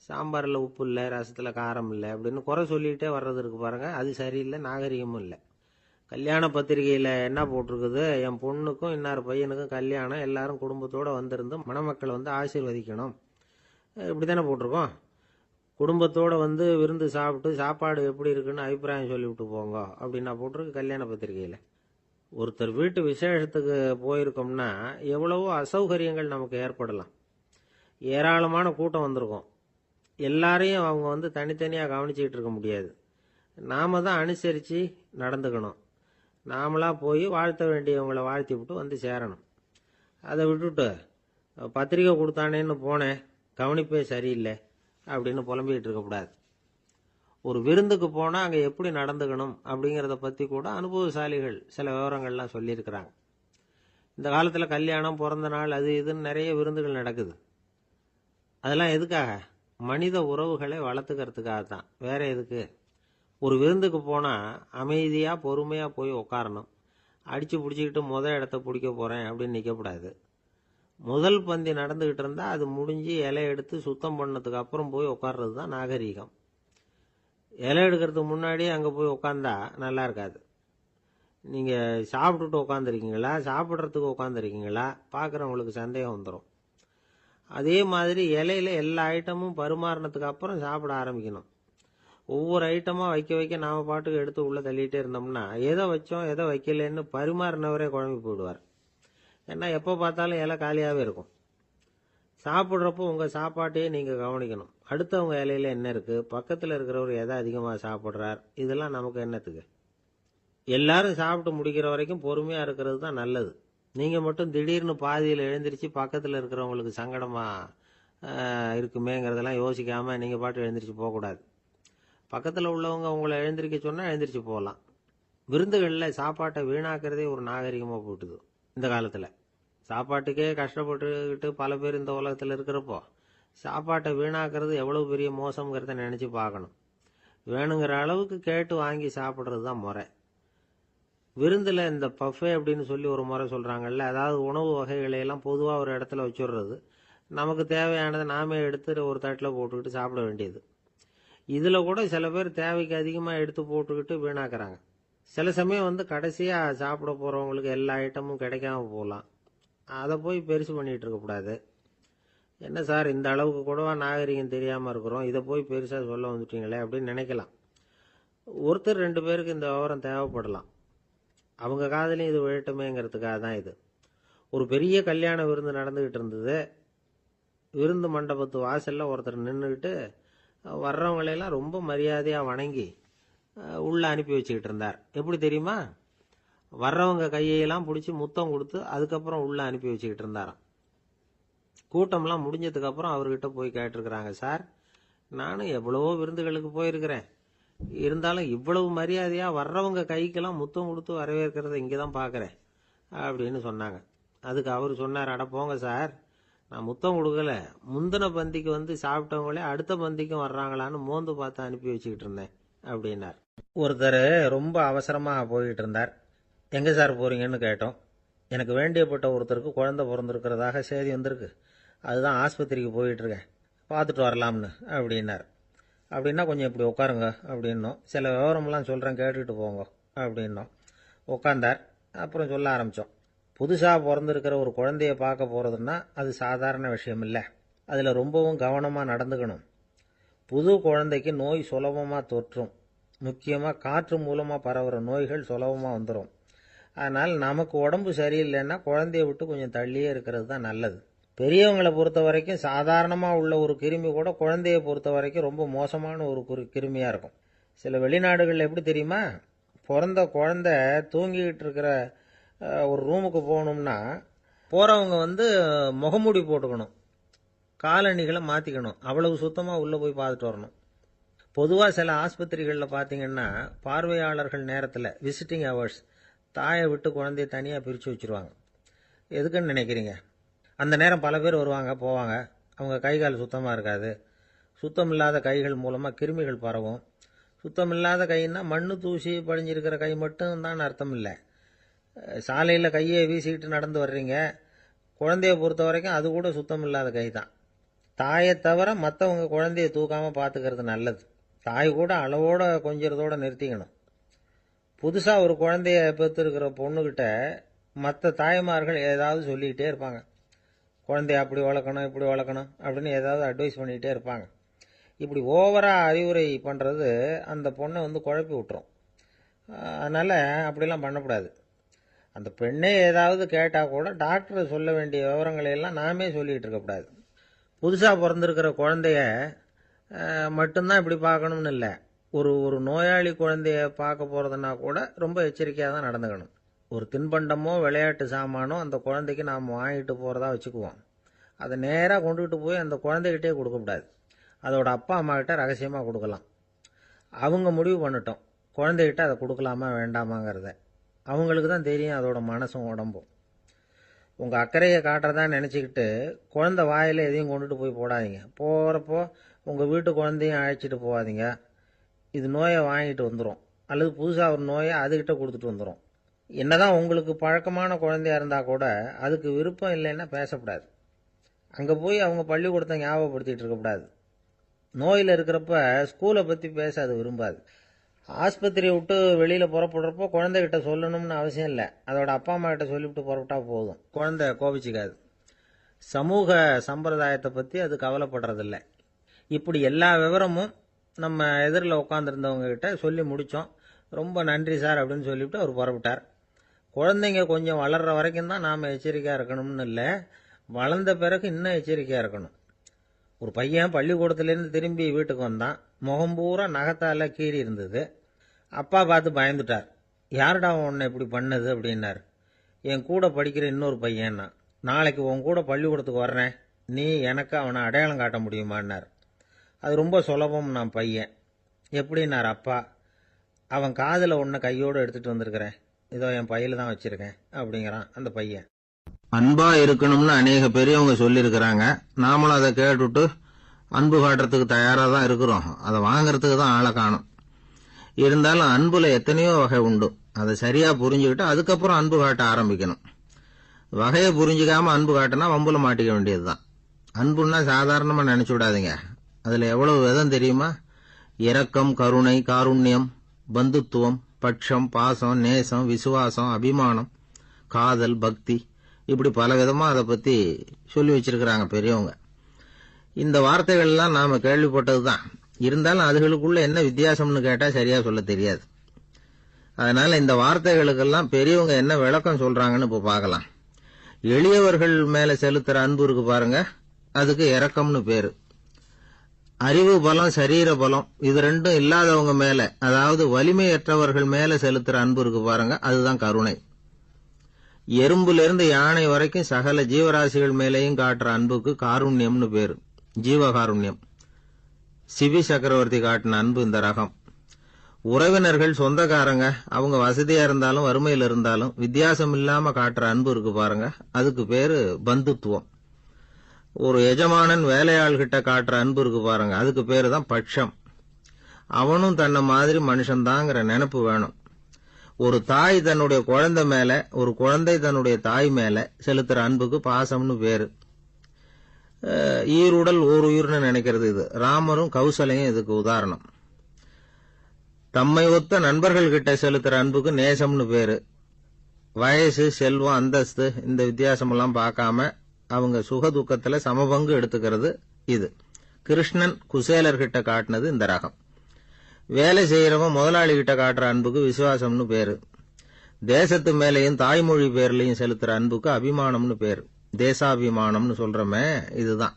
சாம்பாரில் உப்பு இல்லை, ரசத்தில் காரம் இல்லை அப்படின்னு குறை சொல்லிகிட்டே வர்றது இருக்கு பாருங்க, அது சரியில்லை, நாகரிகமும் இல்லை. கல்யாண பத்திரிகையில் என்ன போட்டிருக்குது, என் பொண்ணுக்கும் இன்னார் பையனுக்கும் கல்யாணம், எல்லாரும் குடும்பத்தோடு வந்திருந்து மணமக்களை வந்து ஆசீர்வதிக்கணும், இப்படி தானே போட்டிருக்கோம். குடும்பத்தோடு வந்து விருந்து சாப்பிட்டு சாப்பாடு எப்படி இருக்குன்னு அபிப்பிராயம் சொல்லிவிட்டு போங்க அப்படின்னா போட்டிருக்கு கல்யாண பத்திரிகையில். ஒருத்தர் வீட்டு விசேஷத்துக்கு போயிருக்கோம்னா எவ்வளவோ அசௌகரியங்கள் நமக்கு ஏற்படலாம். ஏராளமான கூட்டம் வந்திருக்கும். எல்லாரையும் அவங்க வந்து தனித்தனியாக கவனிச்சிக்கிட்டு இருக்க முடியாது. நாம தான் அனுசரித்து நடந்துக்கணும். நாமளாக போய் வாழ்த்த வேண்டியவங்களை வாழ்த்தி விட்டு வந்து சேரணும். அதை விட்டுட்டு பத்திரிக்கை கொடுத்தானேன்னு போனேன், கவனிப்பே சரியில்லை அப்படின்னு புலம்பிக்கிட்டு இருக்கக்கூடாது. ஒரு விருந்துக்கு போனால் அங்கே எப்படி நடந்துக்கணும் அப்படிங்கிறத பற்றி கூட அனுபவசாலிகள் சில விவரங்கள்லாம் சொல்லியிருக்கிறாங்க. இந்த காலத்தில் கல்யாணம், பிறந்த நாள், அது இதுன்னு நிறைய விருந்துகள் நடக்குது. அதெல்லாம் எதுக்காக? மனித உறவுகளை வளர்த்துக்கிறதுக்காக தான், வேற எதுக்கு? ஒரு விருந்துக்கு போனால் அமைதியாக பொறுமையாக போய் உட்காரணும். அடித்து பிடிச்சிக்கிட்டு இடத்த பிடிக்க போகிறேன் அப்படின்னு நிற்கக்கூடாது. முதல் பந்தி நடந்துக்கிட்டு இருந்தால் அது முடிஞ்சு இலை எடுத்து சுத்தம் பண்ணதுக்கு அப்புறம் போய் உட்கார்றது தான் நாகரீகம். இலை எடுக்கிறதுக்கு முன்னாடியே அங்கே போய் உட்காந்தா நல்லா இருக்காது. நீங்கள் சாப்பிட்டுட்டு உட்காந்துருக்கீங்களா, சாப்பிட்றதுக்கு உட்காந்துருக்கீங்களா, பார்க்குறவங்களுக்கு சந்தேகம் வந்துடும். அதே மாதிரி இலையில எல்லா ஐட்டமும் பரிமாறினதுக்கு அப்புறம் சாப்பிட ஆரம்பிக்கணும். ஒவ்வொரு ஐட்டமாக வைக்க வைக்க நாம் பாட்டுக்கு எடுத்து உள்ளே தள்ளிகிட்டே இருந்தோம்னா எதை வச்சோம் எதை வைக்கலன்னு பரிமாறினவரே குழம்பி போயிடுவார். ஏன்னா எப்போ பார்த்தாலும் இலை காலியாகவே இருக்கும். சாப்பிட்றப்போ உங்கள் சாப்பாட்டையே நீங்கள் கவனிக்கணும். அடுத்தவங்க இலையில என்ன இருக்குது, பக்கத்தில் இருக்கிறவர் எதை அதிகமாக சாப்பிட்றார், இதெல்லாம் நமக்கு என்னத்துக்கு? எல்லாரும் சாப்பிட்டு முடிக்கிற வரைக்கும் பொறுமையாக இருக்கிறது தான் நல்லது. நீங்கள் மட்டும் திடீர்னு பாதியில் எழுந்திரிச்சு பக்கத்தில் இருக்கிறவங்களுக்கு சங்கடமாக இருக்குமேங்கிறதெல்லாம் யோசிக்காமல் நீங்கள் பாட்டு எழுந்திரிச்சு போகக்கூடாது. பக்கத்தில் உள்ளவங்க உங்களை எழுந்திரிக்க சொன்னால் எழுந்திரிச்சு போகலாம். விருந்துகளில் சாப்பாட்டை வீணாக்கிறதே ஒரு நாகரிகமாக போட்டுது இந்த காலத்தில். சாப்பாட்டுக்கே கஷ்டப்பட்டுக்கிட்டு பல பேர் இந்த உலகத்தில் இருக்கிறப்போ சாப்பாட்டை வீணாக்கிறது எவ்வளோ பெரிய மோசங்கிறத நினச்சி பார்க்கணும். வேணுங்கிற அளவுக்கு கேட்டு வாங்கி சாப்பிட்றது தான் முறை. விருந்தில் இந்த பஃபே அப்படின்னு சொல்லி ஒரு முறை சொல்கிறாங்கல்ல, அதாவது உணவு வகைகளையெல்லாம் பொதுவாக ஒரு இடத்துல வச்சுடுறது, நமக்கு தேவையானதை நாமே எடுத்து ஒரு தட்டில் போட்டுக்கிட்டு சாப்பிட வேண்டியது. இதில் கூட சில பேர் தேவைக்கு அதிகமாக எடுத்து போட்டுக்கிட்டு வீணாக்குறாங்க. சில சமயம் வந்து கடைசியாக சாப்பிட போகிறவங்களுக்கு எல்லா ஐட்டமும் கிடைக்காம போகலாம். அதை போய் பெருசு பண்ணிகிட்டு இருக்கக்கூடாது. என்ன சார் இந்த அளவுக்கு கூடவா நாகரிகம் தெரியாமல் இருக்கிறோம், இதை போய் பெருசாக சொல்ல வந்துட்டீங்களே அப்படின்னு நினைக்கலாம். ஒருத்தர் 2 பேருக்கு இந்த விவரம் தேவைப்படலாம். அவங்க காதலையும் இது விழட்டுமேங்கிறதுக்காக தான் இது. ஒரு பெரிய கல்யாண விருந்து நடந்துக்கிட்டு இருந்தது. விருந்து மண்டபத்து வாசலில் ஒருத்தர் நின்றுக்கிட்டு வர்றவங்களையெல்லாம் ரொம்ப மரியாதையாக வணங்கி உள்ளே அனுப்பி வச்சுக்கிட்டு இருந்தார். எப்படி தெரியுமா? வர்றவங்க கையெல்லாம் பிடிச்சி முத்தம் கொடுத்து அதுக்கப்புறம் உள்ளே அனுப்பி வச்சுக்கிட்டு இருந்தாராம். கூட்டம்லாம் முடிஞ்சதுக்கப்புறம் அவர்கிட்ட போய் கேட்டிருக்கிறாங்க, சார் நானும் எவ்வளவோ விருந்துகளுக்கு போயிருக்கிறேன், இருந்தாலும் இவ்வளவு மரியாதையாக வர்றவங்க கைக்கெல்லாம் முத்தம் கொடுத்து வரவேற்கிறத இங்கே தான் பார்க்குறேன் அப்படின்னு சொன்னாங்க. அதுக்கு அவர் சொன்னார், அட போங்க சார், நான் முத்தம் கொடுக்கல, முந்தின பந்திக்கு வந்து சாப்பிட்டவங்களே அடுத்த பந்திக்கும் வர்றாங்களான்னு மோந்து பார்த்து அனுப்பி வச்சுக்கிட்டு இருந்தேன் அப்படின்னார். ஒருத்தர் ரொம்ப அவசரமாக போய்கிட்டு இருந்தார். எங்கே சார் போகிறீங்கன்னு கேட்டோம். எனக்கு வேண்டியப்பட்ட ஒருத்தருக்கு குழந்தை பிறந்திருக்கிறதாக செய்தி வந்திருக்கு, அதுதான் ஆஸ்பத்திரிக்கு போயிட்டுருக்கேன், பார்த்துட்டு வரலாம்னு அப்படின்னார். அப்படின்னா கொஞ்சம் இப்படி உட்காருங்க அப்படின்னோம். சில விவரமெல்லாம் சொல்கிறேன் கேட்டுக்கிட்டு போங்க அப்படின்னோம். உட்காந்தார். அப்புறம் சொல்ல ஆரம்பித்தோம். புதுசாக பிறந்திருக்கிற ஒரு குழந்தைய பார்க்க போகிறதுன்னா அது சாதாரண விஷயம் இல்லை. அதில் ரொம்பவும் கவனமாக நடந்துக்கணும். புது குழந்தைக்கு நோய் சுலபமாக தொற்றும். முக்கியமாக காற்று மூலமாக பரவுகிற நோய்கள் சுலபமாக வந்துடும். அதனால் நமக்கு உடம்பு சரியில்லைன்னா குழந்தைய விட்டு கொஞ்சம் தள்ளியே இருக்கிறது தான் நல்லது. பெரியவங்களை பொறுத்த வரைக்கும் சாதாரணமாக உள்ள ஒரு கிருமி கூட குழந்தைய பொறுத்த வரைக்கும் ரொம்ப மோசமான ஒரு கிருமியாக இருக்கும். சில வெளிநாடுகளில் எப்படி தெரியுமா, பிறந்த குழந்தை தூங்கிக்கிட்டு இருக்கிற ஒரு ரூமுக்கு போகணும்னா போகிறவங்க வந்து முகமூடி போட்டுக்கணும், காலணிகளை மாற்றிக்கணும், அவ்வளவு சுத்தமாக உள்ளே போய் பார்த்துட்டு வரணும். பொதுவாக சில ஆஸ்பத்திரிகளில் பார்த்தீங்கன்னா பார்வையாளர்கள் நேரத்தில் விசிட்டிங் ஹவர்ஸ் தாயை விட்டு குழந்தைய தனியாக பிரித்து வச்சுருவாங்க. எதுக்குன்னு நினைக்கிறீங்க? அந்த நேரம் பல பேர் வருவாங்க போவாங்க. அவங்க கை கால் சுத்தமாக இருக்காது. சுத்தம் இல்லாத கைகள் மூலமாக கிருமிகள் பரவும். சுத்தம் இல்லாத கைன்னா மண்ணு தூசி படிஞ்சிருக்கிற கை மட்டும் தான் அர்த்தம் இல்லை. சாலையில் கையை வீசிக்கிட்டு நடந்து வர்றீங்க, குழந்தைய பொறுத்த வரைக்கும் அது கூட சுத்தம் இல்லாத கை தான். தாயை தவிர மற்றவங்க குழந்தைய தூக்காமல் பார்த்துக்கிறது நல்லது. தாய் கூட அளவோட கொஞ்சிறதோட நிறுத்திக்கணும். புதுசாக ஒரு குழந்தைய பெற்றிருக்கிற பொண்ணுக்கிட்ட மற்ற தாய்மார்கள் ஏதாவது சொல்லிக்கிட்டே இருப்பாங்க. குழந்தைய அப்படி வளர்க்கணும், இப்படி வளர்க்கணும் அப்படின்னு ஏதாவது அட்வைஸ் பண்ணிக்கிட்டே இருப்பாங்க. இப்படி ஓவராக அறிவுரை பண்ணுறது அந்த பொண்ணை குழப்பி விட்டுரும். அதனால் அப்படிலாம் பண்ணக்கூடாது. அந்த பெண்ணே ஏதாவது கேட்டால் கூட டாக்டர் சொல்ல வேண்டிய விவரங்களை எல்லாம் நாமே சொல்லிகிட்டு இருக்கக்கூடாது. புதுசாக பிறந்திருக்கிற குழந்தைய மட்டும்தான் இப்படி பார்க்கணும்னு இல்லை. ஒரு நோயாளி குழந்தைய பார்க்க போகிறதுனா கூட ரொம்ப எச்சரிக்கையாக தான் நடந்துக்கணும். ஒரு தின்பண்டமோ விளையாட்டு சாமானோ அந்த குழந்தைக்கு நாம் வாங்கிட்டு போகிறதா வச்சுக்குவோம். அதை நேராக கொண்டுகிட்டு போய் அந்த குழந்தைகிட்டே கொடுக்கக்கூடாது. அதோட அப்பா அம்மா கிட்ட ரகசியமாக கொடுக்கலாம். அவங்க முடிவு பண்ணட்டும் குழந்தைகிட்ட அதை கொடுக்கலாமா வேண்டாமாங்கிறத. அவங்களுக்கு தான் தெரியும் அதோட மனசும் உடம்பும். உங்கள் அக்கறையை காட்டுறதா நினச்சிக்கிட்டு குழந்தை வாயில் எதையும் கொண்டுட்டு போய் போடாதீங்க. போகிறப்போ உங்கள் வீட்டு குழந்தையும் அழைச்சிட்டு போகாதீங்க. இது நோயை வாங்கிட்டு வந்துடும், அல்லது புதுசாக ஒரு நோயை அதுகிட்ட கொடுத்துட்டு வந்துடும். என்னதான் உங்களுக்கு பழக்கமான குழந்தையா இருந்தால் கூட அதுக்கு விருப்பம் இல்லைன்னா பேசக்கூடாது. அங்கே போய் அவங்க பள்ளிக்கூடத்தை ஞாபகப்படுத்திகிட்டு இருக்கக்கூடாது. நோயில் இருக்கிறப்ப ஸ்கூலை பற்றி பேச அது விரும்பாது. ஆஸ்பத்திரியை விட்டு வெளியில் புறப்படுறப்போ குழந்தைகிட்ட சொல்லணும்னு அவசியம் இல்லை. அதோட அப்பா அம்மா கிட்ட சொல்லிவிட்டு புறப்பட்டா போதும். குழந்தை கோபிச்சிக்காது. சமூக சம்பிரதாயத்தை பற்றி அது கவலைப்படுறதில்லை. இப்படி எல்லா விவரமும் நம்ம எதிரில் உட்காந்துருந்தவங்க கிட்ட சொல்லி முடித்தோம். ரொம்ப நன்றி சார் அப்படின்னு சொல்லிவிட்டு அவர் புறப்பட்டார். குழந்தைங்க கொஞ்சம் வளர்கிற வரைக்கும் தான் நாம் எச்சரிக்கையாக இருக்கணும்னு இல்லை, வளர்ந்த பிறகு இன்னும் எச்சரிக்கையாக இருக்கணும். ஒரு பையன் பள்ளிக்கூடத்துலேருந்து திரும்பி வீட்டுக்கு வந்தான். முகம் பூரா நகத்தால் கீறி இருந்தது. அப்பா பார்த்து பயந்துட்டார். யாருடா உன்னை இப்படி பண்ணது அப்படின்னார். என் கூட படிக்கிற இன்னொரு பையன்னா. நாளைக்கு உன் கூட பள்ளிக்கூடத்துக்கு வர்றேன், நீ எனக்கு அவனை அடையாளம் காட்ட முடியுமான்னார். அது ரொம்ப சுலபம் நான் பையன். எப்படின்னார் அப்பா. அவன் காதில் ஒன்றை கையோடு எடுத்துகிட்டு வந்திருக்கிறேன், இதோ என் பையில தான் வச்சிருக்கேன் அப்படிங்கிறான் அந்த பையன். அன்பா இருக்கணும்னு அநேக பெரியவங்க சொல்லியிருக்கிறாங்க. நாமளும் அதை கேட்டுட்டு அன்பு காட்டுறதுக்கு தயாராக தான் இருக்கிறோம். அதை வாங்கறதுக்கு தான் ஆளை காணும். இருந்தாலும் அன்புல எத்தனையோ வகை உண்டு. அதை சரியா புரிஞ்சுக்கிட்டு அதுக்கப்புறம் அன்பு காட்ட ஆரம்பிக்கணும். வகையை புரிஞ்சுக்காம அன்பு காட்டினா வம்புல மாட்டிக்க வேண்டியதுதான். அன்புன்னா சாதாரணமா நினைச்சு விடாதீங்க. அதுல எவ்வளவு விதம் தெரியுமா? இரக்கம், கருணை, காருண்யம், பந்துத்துவம், பட்சம், பாசம், நேசம், விசுவாசம், அபிமானம், காதல், பக்தி, இப்படி பல விதமா அதை பத்தி சொல்லி வச்சிருக்கிறாங்க பெரியவங்க. இந்த வார்த்தைகள் எல்லாம் நாம கேள்விப்பட்டதுதான். இருந்தாலும் அதுகளுக்குள்ள என்ன வித்தியாசம்னு கேட்டா சரியா சொல்ல தெரியாது. அதனால இந்த வார்த்தைகளுக்கெல்லாம் பெரியவங்க என்ன விளக்கம் சொல்றாங்கன்னு இப்ப பார்க்கலாம். எளியவர்கள் மேல செலுத்துற அன்பு இருக்கு பாருங்க, அதுக்கு இரக்கம்னு பேரு. அறிவு பலம், சரீர பலம், இது ரெண்டும் இல்லாதவங்க மேல, அதாவது வலிமையற்றவர்கள் மேல செலுத்துற அன்பு இருக்கு பாருங்க, அதுதான் கருணை. எறும்புல இருந்து யானை வரைக்கும் சகல ஜீவராசிகள் மேலேயும் காட்டுற அன்புக்கு காருண்யம்னு பேரு, ஜீவகாருண்யம். சிவி சக்கரவர்த்தி காட்டின அன்பு இந்த ரகம். உறவினர்கள், சொந்தக்காரங்க, அவங்க வசதியா இருந்தாலும் வறுமையில் இருந்தாலும் வித்தியாசம் இல்லாம காட்டுற அன்பு இருக்கு பாருங்க, அதுக்கு பேரு பந்துத்துவம். ஒரு எஜமானன் வேலையாள்கிட்ட காட்டுற அன்பு இருக்கு பாருங்க, அதுக்கு பேரு தான் பட்சம். அவனும் தன்னை மாதிரி மனுஷன்தாங்கிற நினைப்பு வேணும். ஒரு தாய் தன்னுடைய குழந்தை மேல, ஒரு குழந்தை தன்னுடைய தாய் மேல செலுத்துற அன்புக்கு பாசம்னு பேரு. ஈருடல் ஓர் உயிர்னு நினைக்கிறது இது. ராமரும் கௌசலையும் இதுக்கு உதாரணம். தம்மை ஒத்த நண்பர்கள் கிட்ட செலுத்துற அன்புக்கு நேசம்னு பேரு. வயசு, செல்வம், அந்தஸ்து இந்த வித்தியாசமெல்லாம் பார்க்காம அவங்க சுக துக்கத்துல சமபங்கு எடுத்துக்கிறது இது. கிருஷ்ணன் குசேலர்கிட்ட காட்டினது இந்த ரகம். வேலை செய்யறவன் முதலாளி கிட்ட காட்டுற அன்புக்கு விசுவாசம்னு பேரு. தேசத்து மேலையும் தாய்மொழி பேர்லையும் செலுத்துற அன்புக்கு அபிமானம்னு பேரு. தேசாபிமானம்னு சொல்றமே இதுதான்.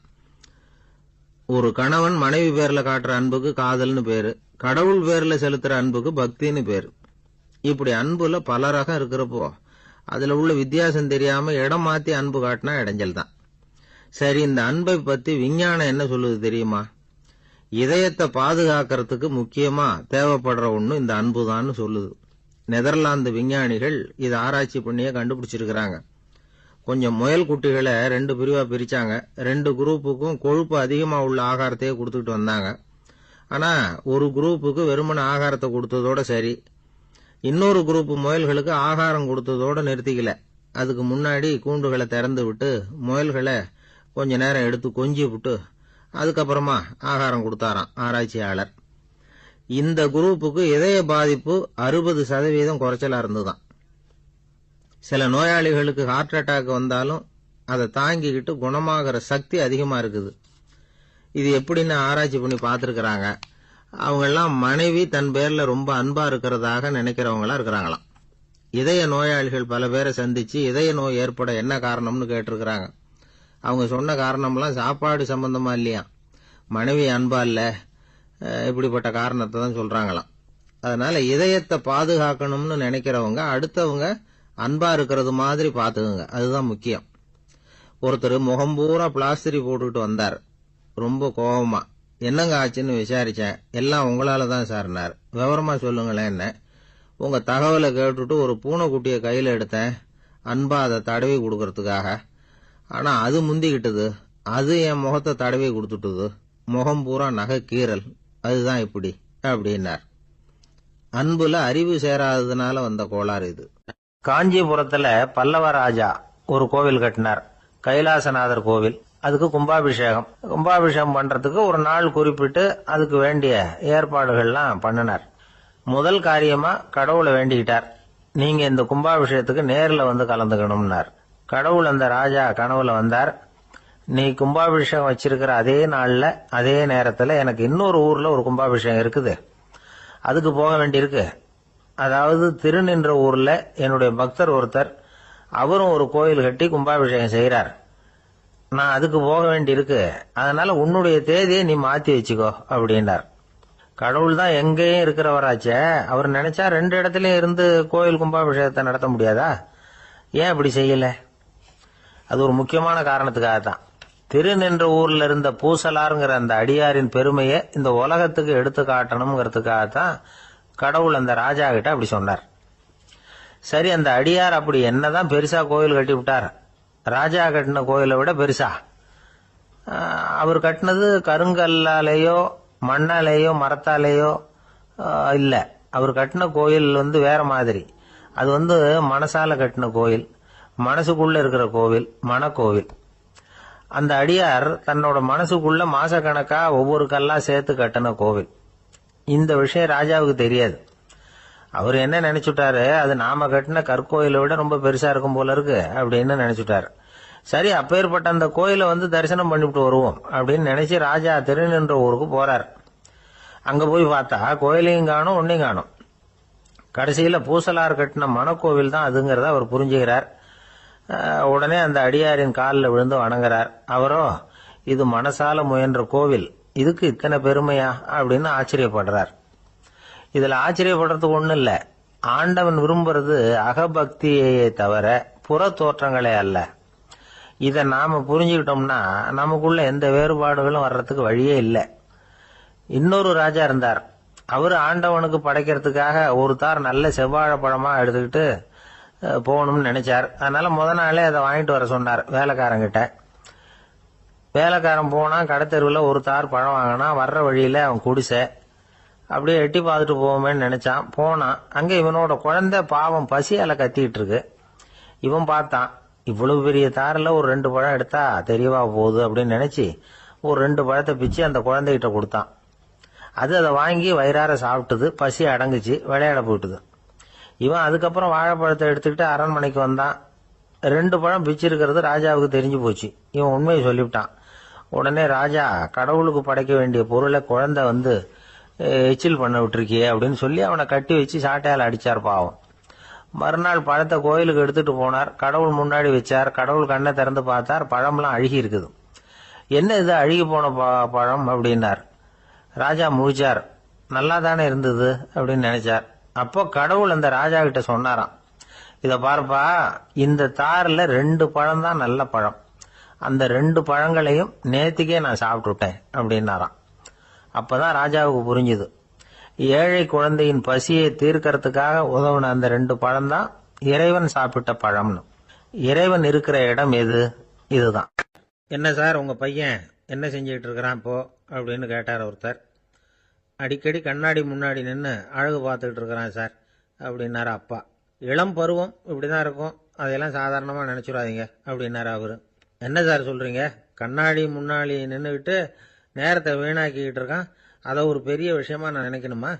ஒரு கணவன் மனைவி பேர்ல காட்டுற அன்புக்கு காதல்னு பேரு. கடவுள் பேர்ல செலுத்துற அன்புக்கு பக்தின்னு பேரு. இப்படி அன்புல பல ரகம் இருக்கிறப்போ அதுல உள்ள வித்தியாசம் தெரியாம இடம் மாத்தி அன்பு காட்டினா இடைஞ்சல் தான். சரி, இந்த அன்பை பத்தி விஞ்ஞானம் என்ன சொல்லுது தெரியுமா? இதயத்தை பாதுகாக்கிறதுக்கு முக்கியமா தேவைப்படுற ஒண்ணு இந்த அன்புதான்னு சொல்லுது. நெதர்லாந்து விஞ்ஞானிகள் இதை ஆராய்ச்சி பண்ணியே கண்டுபிடிச்சிருக்கிறாங்க. கொஞ்சம் முயல் குட்டிகளை 2 பிரிவா பிரிச்சாங்க. 2 குரூப்புக்கும் கொழுப்பு அதிகமா உள்ள ஆகாரத்தையே கொடுத்துட்டு வந்தாங்க. ஆனா ஒரு குரூப்புக்கு வெறுமன ஆகாரத்தை கொடுத்ததோட சரி, இன்னொரு குரூப் முயல்களுக்கு ஆகாரம் கொடுத்ததோட நிறுத்திக்கல. அதுக்கு முன்னாடி கூண்டுகளை திறந்து விட்டு முயல்களை கொஞ்ச நேரம் எடுத்து கொஞ்சி விட்டு அதுக்கப்புறமா ஆகாரம் கொடுத்தாராம் ஆராய்ச்சியாளர். இந்த குரூப்புக்கு இதய பாதிப்பு 60% குறைச்சலா இருந்துதான். சில நோயாளிகளுக்கு ஹார்ட் அட்டாக் வந்தாலும் அதை தாங்கிக்கிட்டு குணமாகிற சக்தி அதிகமா இருக்குது. இது எப்படின்னு ஆராய்ச்சி பண்ணி பார்த்திருக்கிறாங்க. அவங்க எல்லாம் மனைவி தன் பேர்ல ரொம்ப அன்பா இருக்கிறதாக நினைக்கிறவங்களா இருக்கிறாங்களாம். இதய நோயாளிகள் பல பேரை சந்திச்சு இதய நோய் ஏற்பட என்ன காரணம்னு கேட்டிருக்கிறாங்க. அவங்க சொன்ன காரணம்லாம் சாப்பாடு சம்பந்தமா இல்லையா, மனைவி அன்பா இல்ல, இப்படிப்பட்ட காரணத்தை தான் சொல்றாங்களாம். அதனால இதயத்தை பாதுகாக்கணும்னு நினைக்கிறவங்க அடுத்தவங்க அன்பா இருக்கிறது மாதிரி பாத்துக்குங்க, அதுதான் முக்கியம். ஒருத்தர் முகம் பூரா பிளாஸ்டரி போட்டுக்கிட்டு வந்தார். ரொம்ப கோபமா, என்னங்க ஆச்சுன்னு விசாரிச்சேன். எல்லாம் உங்களால தான் சார்னார். விவரமா சொல்லுங்களேன். என்ன, உங்க தகவலை கேட்டுட்டு ஒரு பூனைக்குட்டியை கையில எடுத்தேன், அன்பா அதை தடவி கொடுக்கறதுக்காக. ஆனா அது முந்திக்கிட்டது, அது என் முகத்தை தடவி கொடுத்துட்டுது, முகம் பூரா நகை கீறல், அதுதான் இப்படி அப்படின்னார். அன்புல அறிவு சேராததுனால வந்த கோளாறு இது. காஞ்சிபுரத்துல பல்லவ ராஜா ஒரு கோவில் கட்டினார், கைலாசநாதர் கோவில். அதுக்கு கும்பாபிஷேகம் பண்றதுக்கு ஒரு நாள் குறிப்பிட்டு அதுக்கு வேண்டிய ஏற்பாடுகள்லாம் பண்ணினார். முதல் காரியமா கடவுளை வேண்டிக்கிட்டார், நீங்க இந்த கும்பாபிஷேகத்துக்கு நேர்ல வந்து கலந்துக்கணும்னார். கடவுள் அந்த ராஜா கனவுல வந்தார். நீ கும்பாபிஷேகம் வச்சிருக்கிற அதே நாள்ல அதே நேரத்துல எனக்கு இன்னொரு ஊர்ல ஒரு கும்பாபிஷேகம் இருக்குது, அதுக்கு போக வேண்டியிருக்கு. அதாவது திருநின்ற ஊர்ல என்னுடைய பக்தர் ஒருத்தர், அவரும் ஒரு கோயில் கட்டி கும்பாபிஷேகம் செய்யறார், நான் அதுக்கு போக வேண்டியிருக்கு, அதனால உன்னுடைய தேதியை நீ மாத்தி வச்சுக்கோ அப்படின்னார். கடவுள் தான் எங்கேயும் இருக்கிறவராச்சே, அவர் நினைச்சா 2 இடத்துலயும் இருந்து கோயில் கும்பாபிஷேகத்தை நடத்த முடியாதா? ஏன் இப்படி செய்யல? அது ஒரு முக்கியமான காரணத்துக்காக தான். திருநின்ற ஊர்ல இருந்த பூசலாருங்கிற அந்த அடியாரின் பெருமையை இந்த உலகத்துக்கு எடுத்து காட்டணுங்கிறதுக்காகத்தான் கடவுள் அந்த ராஜா கிட்ட அப்படி சொன்னார். சரி, அந்த அடியார் அப்படி என்னதான் பெருசா கோயில் கட்டி விட்டார்? ராஜா கட்டின கோயிலை விட பெருசா? அவர் கட்டினது கருங்கல்லாலேயோ மண்ணாலேயோ மரத்தாலேயோ இல்ல. அவர் கட்டின கோயில் வேற மாதிரி. அது மனசால கட்டின கோயில், மனசுக்குள்ள இருக்கிற கோவில், மனக்கோவில். அந்த அடியார் தன்னோட மனசுக்குள்ள மாசக்கணக்கா ஒவ்வொரு கல்லா சேர்த்து கட்டின கோவில். இந்த விஷயம் ராஜாவுக்கு தெரியாது. அவர் என்ன நினைச்சுட்டாரு, அது நாம கட்டின கற்கோயிலை விட ரொம்ப பெருசா இருக்கும் போல இருக்கு அப்படின்னு நினைச்சுட்டாரு. சரி, அப்பேற்பட்ட அந்த கோயிலை தரிசனம் பண்ணிவிட்டு வருவோம் அப்படின்னு நினைச்சு ராஜா திருநின்ற ஊருக்கு போறார். அங்க போய் பார்த்தா கோயிலையும் காணும், ஒன்னையும் காணும். கடைசியில பூசலார் கட்டின மனக்கோவில் தான் அதுங்கிறத அவர் புரிஞ்சுக்கிறார். உடனே அந்த அடியாரின் காலில் விழுந்து வணங்குறார். அவரோ, இது மனசால முயன்ற கோவில், இதுக்கு இத்தனை பெருமையா அப்படின்னு ஆச்சரியப்படுறார். இதுல ஆச்சரியப்படுறதுக்கு ஒண்ணும் இல்ல. ஆண்டவன் விரும்புறது அகபக்தியை தவிர புற தோற்றங்களே அல்ல. இத நாம புரிஞ்சுக்கிட்டோம்னா நமக்குள்ள எந்த வேறுபாடுகளும் வர்றதுக்கு வழியே இல்லை. இன்னொரு ராஜா இருந்தார். அவரு ஆண்டவனுக்கு படைக்கிறதுக்காக ஒரு தார் நல்ல செவ்வாழை பழமா எடுத்துக்கிட்டு போகணும்னு நினைச்சார். அதனால முத நாளே அதை வாங்கிட்டு வர சொன்னார் வேலைக்காரங்கிட்ட. வேலைக்காரன் போனா கடத்தெருவில் ஒரு தார் பழம் வாங்கினா. வர்ற வழியில அவன் குடிசை, அப்படியே எட்டி பார்த்துட்டு போவோமேன்னு நினைச்சான். போனான். அங்க இவனோட குழந்தை பாவம் பசியால கத்திட்டு இருக்கு. இவன் பார்த்தான், இவ்வளவு பெரிய தாரில் ஒரு 2 பழம் எடுத்தா தெரியவா போகுது அப்படின்னு நினைச்சு ஒரு 2 பழத்தை பிச்சு அந்த குழந்தைகிட்ட கொடுத்தான். அது அதை வாங்கி வயிறார சாப்பிட்டுது, பசி அடங்குச்சு, விளையாட போயிட்டுது. இவன் அதுக்கப்புறம் வாழைப்பழத்தை எடுத்துக்கிட்டு அரண்மனைக்கு வந்தான். 2 பழம் பிச்சிருக்கிறது ராஜாவுக்கு தெரிஞ்சு போச்சு. இவன் உண்மையை சொல்லிவிட்டான். உடனே ராஜா, கடவுளுக்கு படைக்க வேண்டிய பொருளை குழந்தை எச்சில் பண்ண விட்டுருக்கியே அப்படின்னு சொல்லி அவனை கட்டி வச்சு சாட்டையால் அடிச்சார் பாவம். மறுநாள் பழத்தை கோயிலுக்கு எடுத்துட்டு போனார். கடவுள் முன்னாடி வச்சார். கடவுள் கண்ணை திறந்து பார்த்தார், பழம்லாம் அழுகி இருக்குது. என்ன இது அழுகி போன பழம் அப்படின்னார். ராஜா முழிச்சார். நல்லா தானே இருந்தது அப்படின்னு நினைச்சார். அப்போ கடவுள் அந்த ராஜா கிட்ட சொன்னாராம், இத பாருப்பா, இந்த தாரில் 2 பழம் தான் நல்ல பழம், அந்த 2 பழங்களையும் நேத்திக்கே நான் சாப்பிட்டுட்டேன் அப்படின்னாராம். அப்பதான் ராஜாவுக்கு புரிஞ்சுது, ஏழை குழந்தையின் பசியை தீர்க்கறதுக்காக உதவுன அந்த 2 பழம் தான் இறைவன் சாப்பிட்ட பழம்னு. இறைவன் இருக்கிற இடம் எது? இதுதான். என்ன சார் உங்க பையன் என்ன செஞ்சுட்டு இருக்கிறான் இப்போ அப்படின்னு கேட்டார் ஒருத்தர். அடிக்கடி கண்ணாடி முன்னாடி நின்று அழகு பார்த்துக்கிட்டு இருக்கிறான் சார் அப்படின்னாரு அப்பா. இளம் பருவம் இப்படிதான் இருக்கும், அதையெல்லாம் சாதாரணமாக நினைச்சுடாதீங்க அப்படின்னாரு அவரு. என்ன சார் சொல்றீங்க, கண்ணாடி முன்னாடி நின்றுக்கிட்டு நேரத்தை வீணாக்கிக்கிட்டு இருக்கான், அதை ஒரு பெரிய விஷயமா நான் நினைக்கணுமா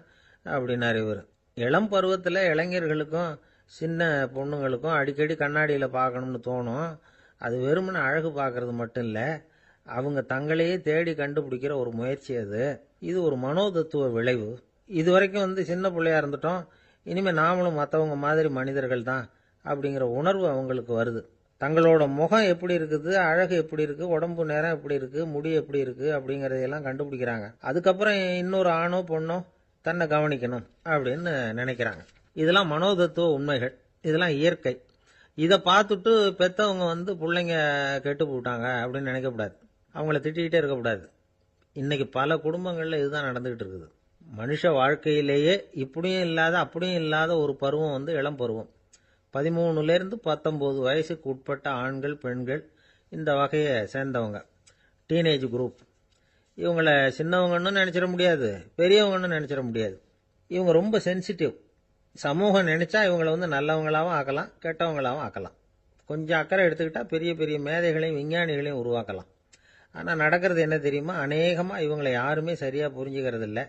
அப்படின்னாரு இவர். இளம் பருவத்தில் இளைஞர்களுக்கும் சின்ன பொண்ணுங்களுக்கும் அடிக்கடி கண்ணாடியில் பார்க்கணும்னு தோணும். அது வெறுமனே அழகு பார்க்கறது மட்டும் இல்லை, அவங்க தங்களையே தேடி கண்டுபிடிக்கிற ஒரு முயற்சி அது. இது ஒரு மனோதத்துவ விளைவு. இது வரைக்கும் சின்ன பிள்ளையா இருந்துட்டோம், இனிமேல் நாமளும் மற்றவங்க மாதிரி மனிதர்கள் தான் அப்படிங்கிற உணர்வு அவங்களுக்கு வருது. தங்களோட முகம் எப்படி இருக்குது, அழகு எப்படி இருக்கு, உடம்பு நேரம் எப்படி இருக்கு, முடி எப்படி இருக்கு அப்படிங்கறதையெல்லாம் கண்டுபிடிக்கிறாங்க. அதுக்கப்புறம் இன்னொரு ஆணோ பொண்ணோ தன்னை கவனிக்கணும் அப்படின்னு நினைக்கிறாங்க. இதெல்லாம் மனோதத்துவ உண்மைகள், இதெல்லாம் இயற்கை. இதை பார்த்துட்டு பெற்றவங்க பிள்ளைங்க கெட்டு போட்டாங்க அப்படின்னு நினைக்கக்கூடாது, அவங்கள திட்டிகிட்டே இருக்கக்கூடாது. இன்னைக்கு பல குடும்பங்களில் இதுதான் நடந்துகிட்டு இருக்குது. மனுஷ வாழ்க்கையிலேயே இப்படியும் இல்லாத அப்படியும் இல்லாத ஒரு பருவம் இளம் பருவம். 13லேருந்து 19 வயசுக்கு உட்பட்ட ஆண்கள் பெண்கள் இந்த வகையை சேர்ந்தவங்க, டீனேஜ் குரூப். இவங்களை சின்னவங்கன்னு நினைச்சிட முடியாது, பெரியவங்கன்னு நினைச்சிட முடியாது. இவங்க ரொம்ப சென்சிட்டிவ். சமூகம் நினைச்சா இவங்களை நல்லவங்களாகவும் ஆக்கலாம், கெட்டவங்களாகவும் ஆக்கலாம். கொஞ்சம் அக்கறை எடுத்துக்கிட்டா பெரிய பெரிய மேதைகளையும் விஞ்ஞானிகளையும் உருவாக்கலாம். ஆனால் நடக்கிறது என்ன தெரியுமா, அநேகமாக இவங்களை யாருமே சரியாக புரிஞ்சுக்கிறது இல்லை,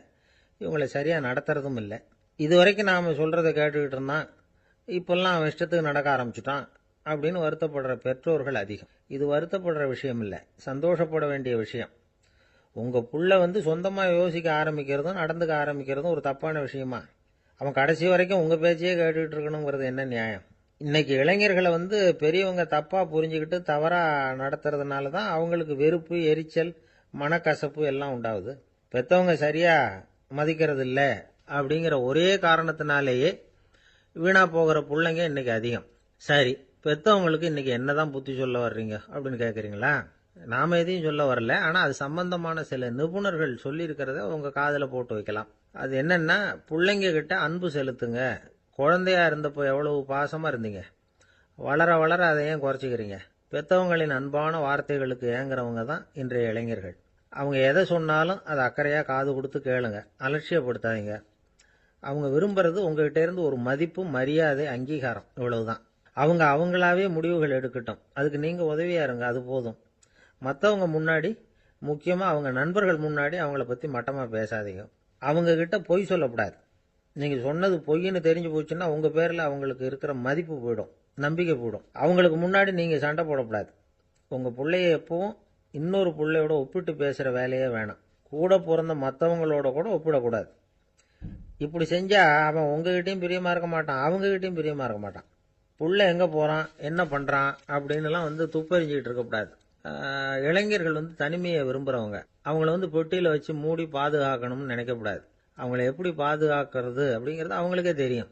இவங்களை சரியாக நடத்துறதும் இல்லை. இது வரைக்கும் நாம் சொல்கிறத கேட்டுக்கிட்டு இருந்தான், இப்பெல்லாம் அவன் இஷ்டத்துக்கு நடக்க ஆரம்பிச்சுட்டான் அப்படின்னு வருத்தப்படுற பெற்றோர்கள் அதிகம். இது வருத்தப்படுற விஷயம் இல்லை, சந்தோஷப்பட வேண்டிய விஷயம். உங்கள் புள்ள சொந்தமாக யோசிக்க ஆரம்பிக்கிறதும் நடந்துக்க ஆரம்பிக்கிறதும் ஒரு தப்பான விஷயமா? அவன் கடைசி வரைக்கும் உங்கள் பேச்சையே கேட்டுக்கிட்டு இருக்கணுங்கிறது என்ன நியாயம்? இன்னைக்கு இளைஞர்களை பெரியவங்க தப்பாக புரிஞ்சுக்கிட்டு தவறாக நடத்துறதுனால தான் அவங்களுக்கு வெறுப்பு, எரிச்சல், மனக்கசப்பு எல்லாம் உண்டாகுது. பெற்றவங்க சரியாக மதிக்கிறது இல்லை அப்படிங்கிற ஒரே காரணத்தினாலேயே வீணா போகிற பிள்ளைங்க இன்னைக்கு அதிகம். சரி, பெற்றவங்களுக்கு இன்னைக்கு என்னதான் புத்தி சொல்ல வர்றீங்க அப்படின்னு கேட்குறீங்களா? நாம எதையும் சொல்ல வரல, ஆனால் அது சம்பந்தமான சில நிபுணர்கள் சொல்லியிருக்கிறத உங்க காதில் போட்டு வைக்கலாம். அது என்னன்னா, பிள்ளைங்க கிட்ட அன்பு செலுத்துங்க. குழந்தையா இருந்தப்போ எவ்வளவு பாசமா இருந்தீங்க, வளர வளர அதை ஏன் குறைச்சிக்கிறீங்க? பெற்றவங்களின் அன்பான வார்த்தைகளுக்கு ஏங்குறவங்க தான் இன்றைய இளைஞர்கள். அவங்க எதை சொன்னாலும் அதை அக்கறையாக காது கொடுத்து கேளுங்க, அலட்சியப்படுத்தாதீங்க. அவங்க விரும்புறது உங்ககிட்ட இருந்து ஒரு மதிப்பு, மரியாதை, அங்கீகாரம், இவ்வளவுதான். அவங்க அவங்களாவே முடிவுகள் எடுக்கட்டும், அதுக்கு நீங்க உதவியா இருங்க, அது போதும். மற்றவங்க முன்னாடி, முக்கியமா அவங்க நண்பர்கள் முன்னாடி அவங்கள பத்தி மட்டமா பேசாதீங்க. அவங்க கிட்ட பொய் சொல்லக்கூடாது. நீங்க சொன்னது பொய்ன்னு தெரிஞ்சு போச்சுன்னா உங்க பேர்ல அவங்களுக்கு இருக்கிற மதிப்பு போயிடும், நம்பிக்கை போயிடும். அவங்களுக்கு முன்னாடி நீங்க சண்டை போடக்கூடாது. உங்க பிள்ளைய எப்பவும் இன்னொரு பிள்ளையோட ஒப்பிட்டு பேசுற வேலையே வேணாம். கூட பிறந்த மற்றவங்களோட கூட ஒப்பிடக்கூடாது. இப்படி செஞ்சா அவன் உங்ககிட்டயும் பிரியமா இருக்க மாட்டான், அவங்ககிட்டயும் பிரியமா இருக்க மாட்டான். புள்ள எங்க போறான், என்ன பண்றான் அப்படின்னுலாம் துப்பறிஞ்சிக்கிட்டு இருக்கக்கூடாது. இளைஞர்கள் தனிமையை விரும்புறவங்க. அவங்கள பெட்டியில வச்சு மூடி பாதுகாக்கணும்னு நினைக்கக்கூடாது. அவங்கள எப்படி பாதுகாக்கிறது அப்படிங்கிறது அவங்களுக்கே தெரியும்.